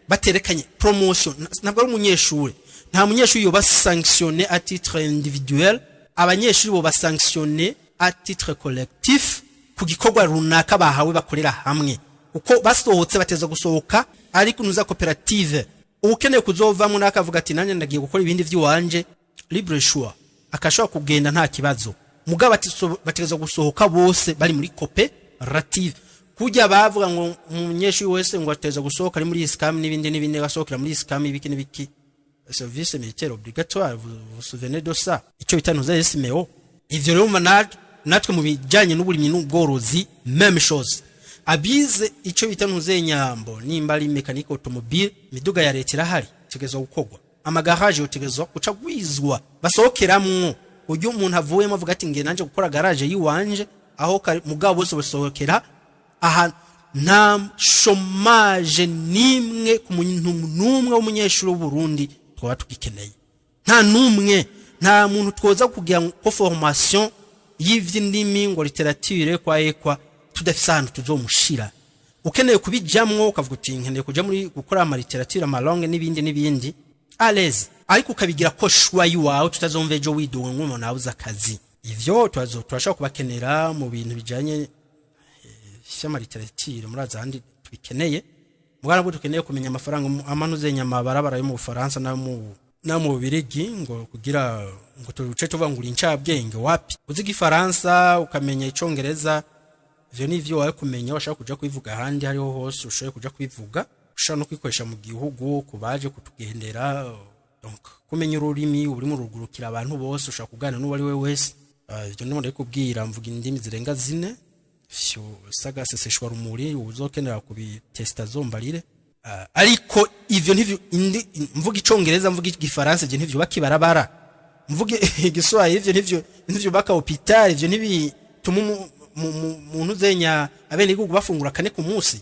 baterekanye promotion nabwo ari umunyeshuri nta munyeshuri yo basanctionner à titre individuel abanyeshuri bo basanctionner à titre collectif ku gikorwa runaka bahawe bakorera hamwe uko basohotse bateza gusohoka ari kunuza cooperative ukeneye kuzovamwe nakavuga ati nanye ndagiye gukora ibindi vy'iwanje libre choix akashobora kugenda nta kibazo mugabo bategeza gusohoka bose bari muri cooperative kujya bavuga ngo umunyeshuri wese ngo ateza gusohoka ari muri scam n'ibindi gasohokera muri scam ibiki n'ibiki service militaire obligatoire vous souvenez de ça icyo bitanuza SMO ivyo rero natwe mu bijanye n'uburimyi n'ubworozi même chose abize icyo bitanuze nyambo nimba ari mécanique automobile miduga ya leta irahari tegezwa gukogwa amagaraje yotegezwa kuca gwizwa basohokeramwo uyu umuntu avuyemo avuga ati nge nanje gukora garage yiwanje aho mugabo bose basohokera aha nta chômage nimwe ku muntu numwe w'umunyeshuri w'u Burundi twaba tugikeneye nta muntu twoza kugira ko formation y'ivy'indimi ngo literature kwa tudafise ahantu tuzomushira ukeneye kubijamwo ukavuga uti nkeneye kuja muri gukora ama literature amalonge n'ibindi à l'aise ariko ukabigira ko shwa yiwawe tutazomvejo widuwe nk'umuntu nabuza akazi ivyo turashaka kubakenera mu bintu bijanye cyama literature muraza handi tubikeneye mugana bwo tukeneye kumenya amafaranga amanuze nyama barabara yo mu Faransa na mu Birigi ngo kugira ngo turuce tuvangura incabwenge wapi uziga Faransa ukamenya icongereza ivyo nivyo wawe kumenya washaka kuja kwivuga handi hariho hose ushoye kuja kwivuga ushaka no kwikoresha mu gihugu kubaje kutugendera donc kumenya ururimi uri mu rugurukira abantu bose ushaka kugana n'uwari we wese ivyo ndimo ndakubwira mvuga indimi zirenga 4 fyo saga seseshwa rumuri uzokenera kubitesta zombarire ariko ivyo ntivyo mvuga icongereza mvuga igifaransa je ntivyo bakibarabara mvuge igiswahili ivyo baka hospital ivyo ntibi muntu zenya abene igugu bafungura kane ku munsi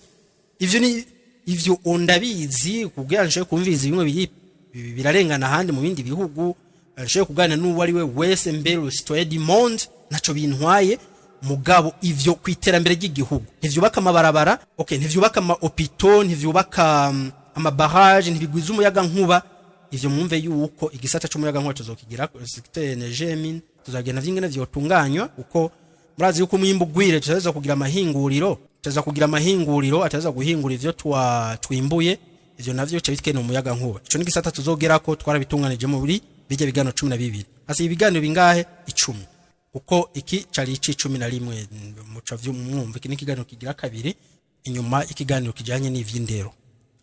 ivyo ondabizi kugira kumviza bimwe birarengana handi mu bindi bihugu anshoye kugana n'uwo ari we wese mbere citoyen du monde naco bintwaye mugabo ivyo kwiterambere ry'igihugu ntivyubaka amabarabara ntivyubaka ama hôpitaux ntivyubaka amabarrage ntibigwiza umuyaga nkuba ivyo mwumve yuko igisata cyo muyaga nkuba tuzokigira secteur energie mine tuzagenda vyingene vyotunganywa uko murazi yuko umwimbo gwire tuzaza kugira amahinguriro ataza guhingura ivyo twimbuye ivyo navyo cyo bitwe no muyaga nkuba ico ni gisata tuzogera ko twarabitunganije mu buri bijye bigano 12 hasi ibigano bingahe 10 uko iki cari 11 muca vyo mwumva iki nikigano kigira kabiri inyuma ikiganiro kijanye n'ivy'indero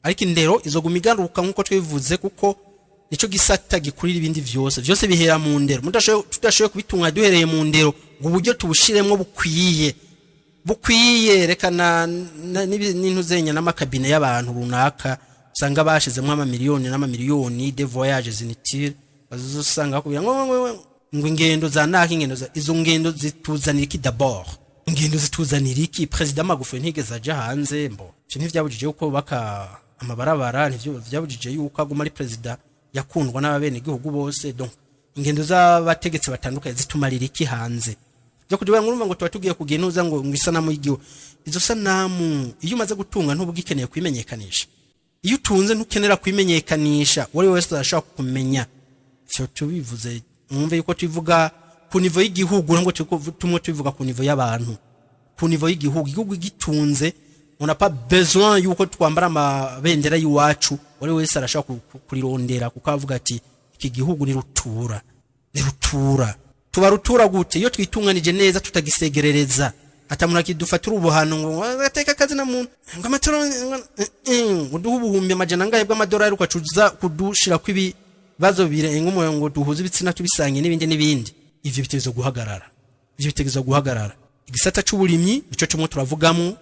ariko indero izogumigaruka nkuko twivuze kuko nico gisata gikurira ibindi vyose bihera mu ndero tudashoye kubitunga duhereye mu ndero ngo uburyo tubushiremwo bukwiye rekana n'intu zenya n'amakabine y'abantu runaka usanga bashizemwe amamiliyoni de voyages inutiles bazosanga kubira ngo ingendo za naka ingendo izo ngendo zituzanira iki d'abord ingendo zituzanira iki president Magufuli ntigeze aja hanze mbo cyo ntivyabujije uko baka amabarabara nivyo vyabujije yuko aguma ari president yakundwa n'ababene igihugu bose donc ingendo z'abategetsi batandukanye zitumarira iki hanze byo kudiwe ngurumva ngo tugiye kugenuza ngo ngisanamu y'igihugu izo sanamu iyo umaze gutunga ntubugikeneye kwimenyekanisha iyo utunze ntukenera kwimenyekanisha wari wese ashaka kumenya cyo tubivuze mwumve yuko tuvuga ku niveau y'igihugu ngo tuvuga ku niveau y'abantu ku niveau y'igihugu gitunze on n'a pas besoin yuko twambara amabendera yiwacu wari wese arashaka kurirondera kukavuga ati iki gihugu ni rutura tubarutura gute iyo twitunganije neza tutagisegerereza atamuna kidufatira ubuhano ngo ateka kazi na muntu ngo amatoro ngo ubuhumbi amajana ngahe bw'amadolari ukacuza kudushira kwibi bazo birenga umuyo ngo duhuze ibitsina tubisange n'ibindi ivyo bitegezo guhagarara igisata c'uburimyi nico cyo turavugamo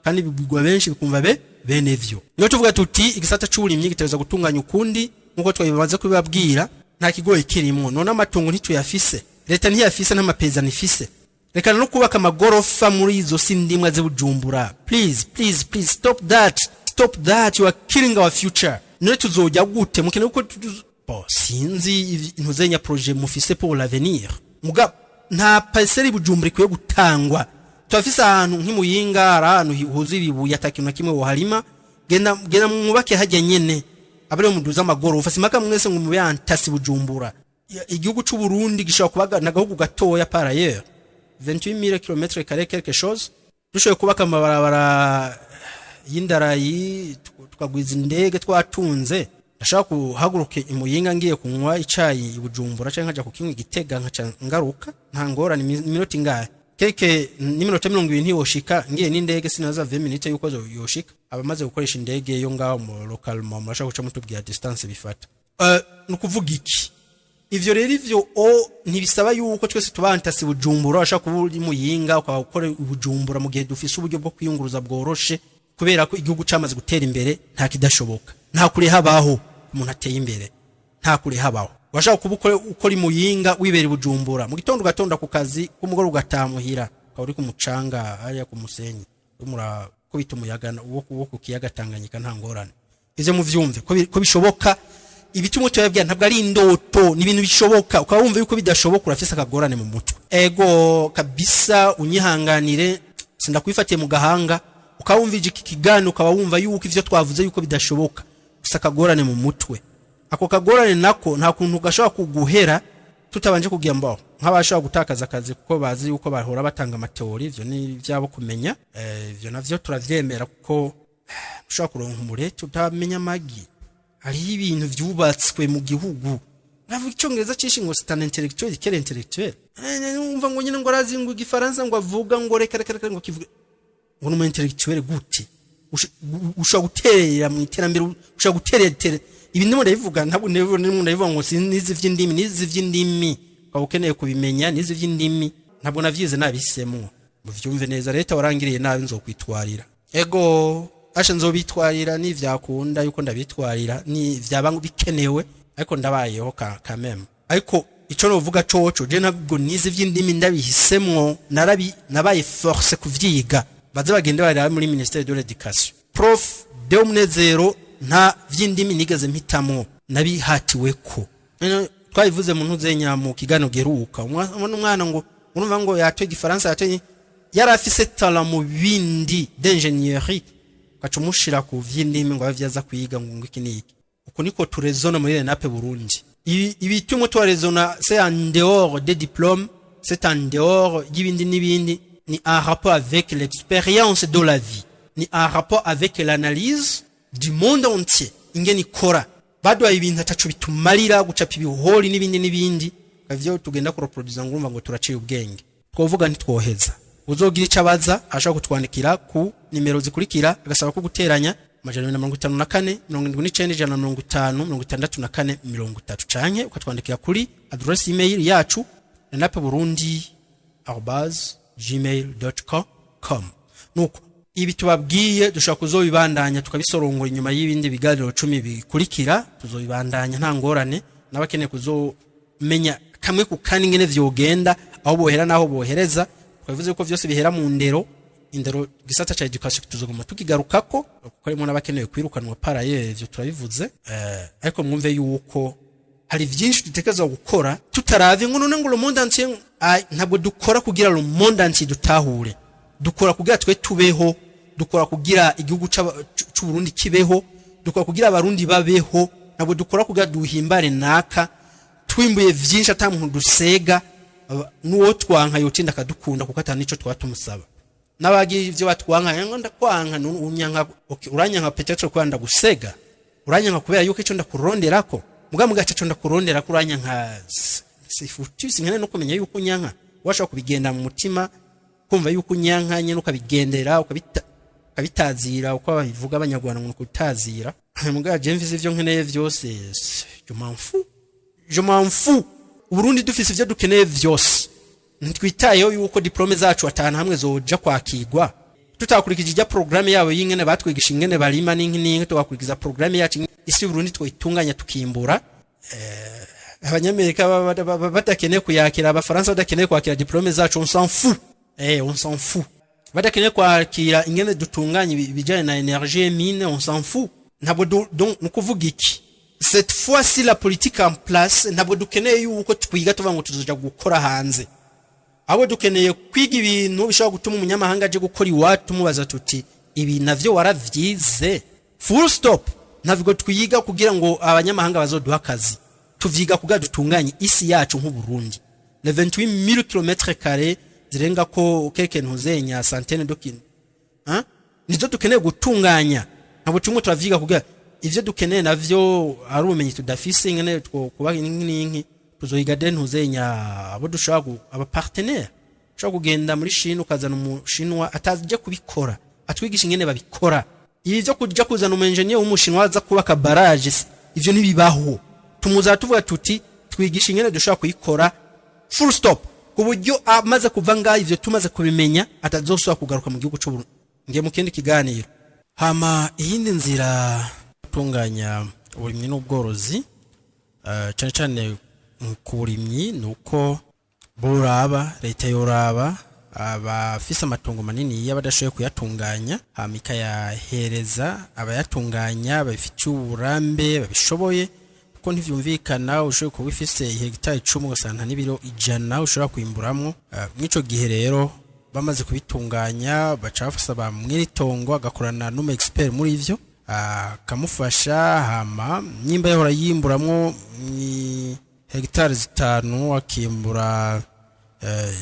kandi bigwa benshi bikumva bene vyo niyo tuvuga tuti igisata c'uburimyi giteza gutunganya ukundi nkuko twabibaza kubibabwira nta kigoye kirimo none amatungo ntituyafise leta ntiyafise n'amapeza nifise reka no kubaka amagorofa muri izo sindimwa z'Ubujumbura please stop that you are killing our future none tuzojya gute mukene uko bo sinzi intuzenya projet mufise pour l'avenir muga nta parcelle Bujumbura ikwiye gutangwa twafise ahantu nk'imuyinga ahantu huzuye ibibuye atakintu kimwe woharima genda mwubake hajya nyene abare muduza amagoro ufase maka mwese ngo mube antasi Bujumbura igihugu cy'u Burundi gishobora kubaga nagahugu gatoya par ailleurs 28000 km² quelque chose dushoboye kubaka amabarabara y'indarayi tukagwiza indege twatunze ndashaka kuhaguruke imuyinga ngiye kunywa icayi Bujumbura canke nkaja kukinywa Gitega nkaca ngaruka nta ngorane minota ingahe keke n'iminota 20 ntiyoshika ngiye n'indege sinaza 20 minutes yuko yoshika abamaze gukoresha indege yo ngaho mu local mo murashaka guca mutubwira distance bifata nukuvuga iki ivyo rero ivyo ntibisaba yuko twese tubantasi Bujumbura ashaka kuburi muyinga ukakora Bujumbura mu gihe dufise uburyo bwo kwiyunguruza bworoshe kubera ko igihugu cyamaze gutera imbere nta kidashoboka nta kuri habaho umuntu ateye imbere nta kuri habaho washaka kuba ukora muyinga wibera Bujumbura mu gitondo gatonda ku kazi kumugoro ugatamuhira uri ku mucanga ariya ku musenyi umura ko bita umuyaga wo ku kiyaga Tanganyika nta ngorane ivyo mu vyumve ko bishoboka ibituma tuyabwira ntabwo ari indoto ni ibintu bishoboka ukawumva yuko bidashoboka urafise akagorane mu mutwe ego kabisa unyihanganire sindakwifatiye mu gahanga ukawumva iki kigano ukaba wumva yuko ivyo twavuze yuko bidashoboka gusa akagorane mu mutwe ako kagorane nako nta kuntu gashobora kuguhera tutabanje kugira mbaho nk'abashaka gutakaza akazi kuko bazi yuko bahora batanga amateori ivyo ni byabo kumenya ivyo navyo turavyemera kuko ushaka kuronka umurete utamenya magi ari ibintu vyubatswe mu gihugu navuga icyongereza cishi ngo c'est un intellectuel quel intellectuel umva ngo nyine ngo arazi ngo igifaransa ngo avuga ngo reka ngo kivuga ngo no intellectuel gute ushaka guterera mu iterambere ushaka guterera ibintu ndabivuga ntabwo ndabivuga ngo sinizi vy'indimi ukeneye kubimenya nizi vy'indimi ntabwo navyize nabisemwo muvyumve neza leta warangiriye nabi nzokwitwarira ego asha nzobitwarira ni vyakunda yuko ndabitwarira ni vyabanga bikenewe ariko ndabayeho kameme ariko ico novuga coco je ntabwo nizi vy'indimi ndabihisemwo nabaye force kuvyiga baze bagende bari muri ministère de l'éducation prof de umunezero nta vy'indimi nigeze mpitamwo nabihatiweko twayivuze mu ntuzenya mu kigano geruka umwana ngo urumva ngo yatwe igifaransa yatwe yarafise talent mu bindi d'ingénierie kacumushira ku vy'indimi ngo avyaza kwiga ngo iki niki uko niko turezona muri Renape Burundi ibitumo twarezona c'est en dehors des diplômes c'est en dehors y'ibindi nibindi ni un rapport avec l'expérience de la vie ni un rapport avec l'analyse du monde entier ingeni kora badwa ibintu atacu bitumarira gucapa ibihori nibindi kavyo tugenda ku reproduce ngumva ngo turaciye ubwenge twovuga ntitwoheza uzogira icabaza ashaka kutwandikira ku nimero zikurikira agasaba ko guteranya 154 79 50 canke ukatwandikira kuri adresse email yacu renapeburundi@gmail.com nuko ibi tubabwiye dushaka kuzobibandanya tukabisorongora inyuma y'ibindi biganiro 10 bikurikira tuzobibandanya nta ngorane nabakeneye kuzomenya kamwe ku kandi ngene vyogenda aho bohera naho bohereza twavuze ko vyose bihera mu indero gisata cha education tuzoguma tukigarukako kuko arimo nabakeneye kwirukanwa para yevyo turabivuze ariko mwumve yuko hari byinshi dutekereza gukora tutaravye ngo none ngo le monde entier ntabwo dukora kugira le monde entier dutahure dukora kugira twe tubeho dukora kugira igihugu cy'u Burundi kibeho dukora kugira abarundi babeho ntabwo dukora kugira duhimbare naka twimbuye vyinshi atamuntu dusega nuwo twanka yotinda kadukunda kuko atana nico twatumusaba nabagiye ivyo batwanka ngo ndakwanka unyanka okay uranyanka peut-être ko ndagusega uranyanka kubera yuko ico ndakuronderako muga mugaca ndakurondera kuranyanka sifutu sinkene no kumenya yuko unyanka washaka kubigenda mu mutima kumva yuko unyanka nyene ukabigendera ukabitazira uko babivuga abanyarwanda ngo kutazira muga je mvise ivyo nkeneye vyose je m'en fous Burundi dufise ivyo dukeneye vyose ntitwitayeho yuko diplome zacu atana hamwe zoja kwakigwa tutakurikije ijya programme yabo yingene batwigisha ingene barima n'inkingi twakurikiza programme yacu isi Burundi twitunganya tukimbura abanyamerika badakeneye kuyakira abafaransa badakeneye kwakira diplome zacu on s'en fout badakeneye kwakira ingene dutunganya bijanye na energie mine on s'en fout ntabwo donc nukuvuga iki cette fois-ci la politique en place ntabwo dukeneye yuko twiga tuva ngo tuzoja gukora hanze, abo dukeneye kwiga ibintu bishobora gutuma umunyamahanga aje gukora iwacu mubaza tuti ibi navyo waravyize, full stop. Ntabwo twiga kugira ngo abanyamahanga bazoduha akazi, tuvyiga kugira dutunganye isi yacu nk'u Burundi. Le 28000 km² zirenga ko keke ntuzenya centaine de km, nizo dukeneye gutunganya. Ntabwo tumwe turavyiga kugira ivyo dukeneye navyo ari ubumenyi tudafise ngene kuba n'inki tuzoyiga den ntuzenya abo dushaka aba partenaire ushaka kugenda muri Chine ukazana umushinwa ataje kubikora atwigisha ingene babikora. Ivyo kujya kuzana umenjenye w'umushinwa aza kubaka barrage ivyo nibibaho, tumuza tuvuga tuti twigisha ingene dushaka kuyikora full stop, kuburyo amaze kuva nga ivyo tumaze kubimenya atazosubira kugaruka mu gihugu cy'u ngiye mu kindi kiganiro. Hama iyindi nzira tunganya uburimyi n'ubworozi cyane cyane ku burimyi nuko buraba leta yoraba abafise amatongo manini y'abadashoboye kuyatunganya, hama ikayahereza abayatunganya babifitiye uburambe babishoboye, kuko ntivyumvikana ushoboye kuba ufise hegitari 10 ugasanga n'ibiro 100 ushobora kwimburamwo. Mwico gihe rero bamaze kubitunganya baca bafasaba mwiritongo agakorana n'umu expert muri ivyo kamufasha, hama nyimba yahora yimburamwo hegitari 5 akimbura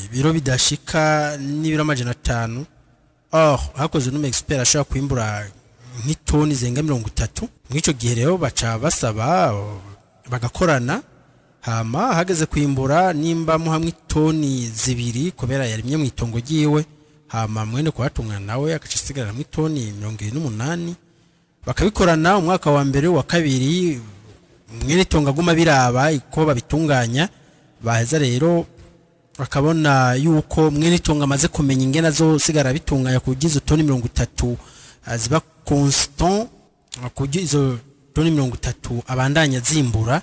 ibiro bidashika n'ibiro 500. Hakoze n'umu expert ashaka kwimbura nk'itoni zenga 30. Mwico gihe rero baca basaba bagakorana, hama hageze kwimbura nimba mu hamwe itoni 2 kubera yarimye mu itongo giwe, hama mwene kwatungana nawe akacisigara mu itoni 28. Bakabikorana umwaka wa mbere wa kabiri mwene tonga guma biraba iko babitunganya, baheza rero bakabona yuko mwene tonga amaze kumenya ingena zo sigara bitunganya kugize toni 30 ziba constant, kugize toni 30 abandanya zimbura,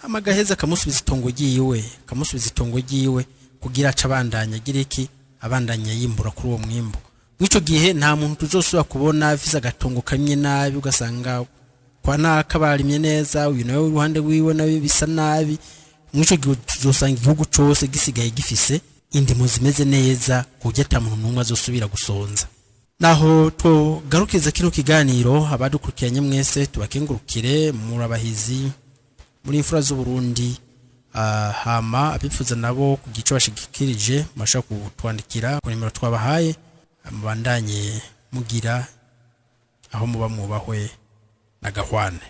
amagaheza kamusubiza itongo giwe kugira aca abandanya giriki abandanya yimbura kuri uwo mwimbo. Mwico gihe nta muntu tuzosubira kubona afise agatongo kamye nabi ugasanga kwa nakabarimye neza uyu nawe uruhande wiwe nawe bisa nabi. Mwico gihe tuzosanga igihugu cyose gisigaye gifise indimo zimeze neza kujya tamuntu numwe azosubira gusonza. Naho garukiza kino kiganiro abadukurikiranye mwese tubakengurukire murabahizi muri imfura z'u Burundi, hama abifuza nabo kugico bashigikirije mashaka kutwandikira ku nimero twabahaye, mubandanye mugira aho muba mwubahwe na gahwane.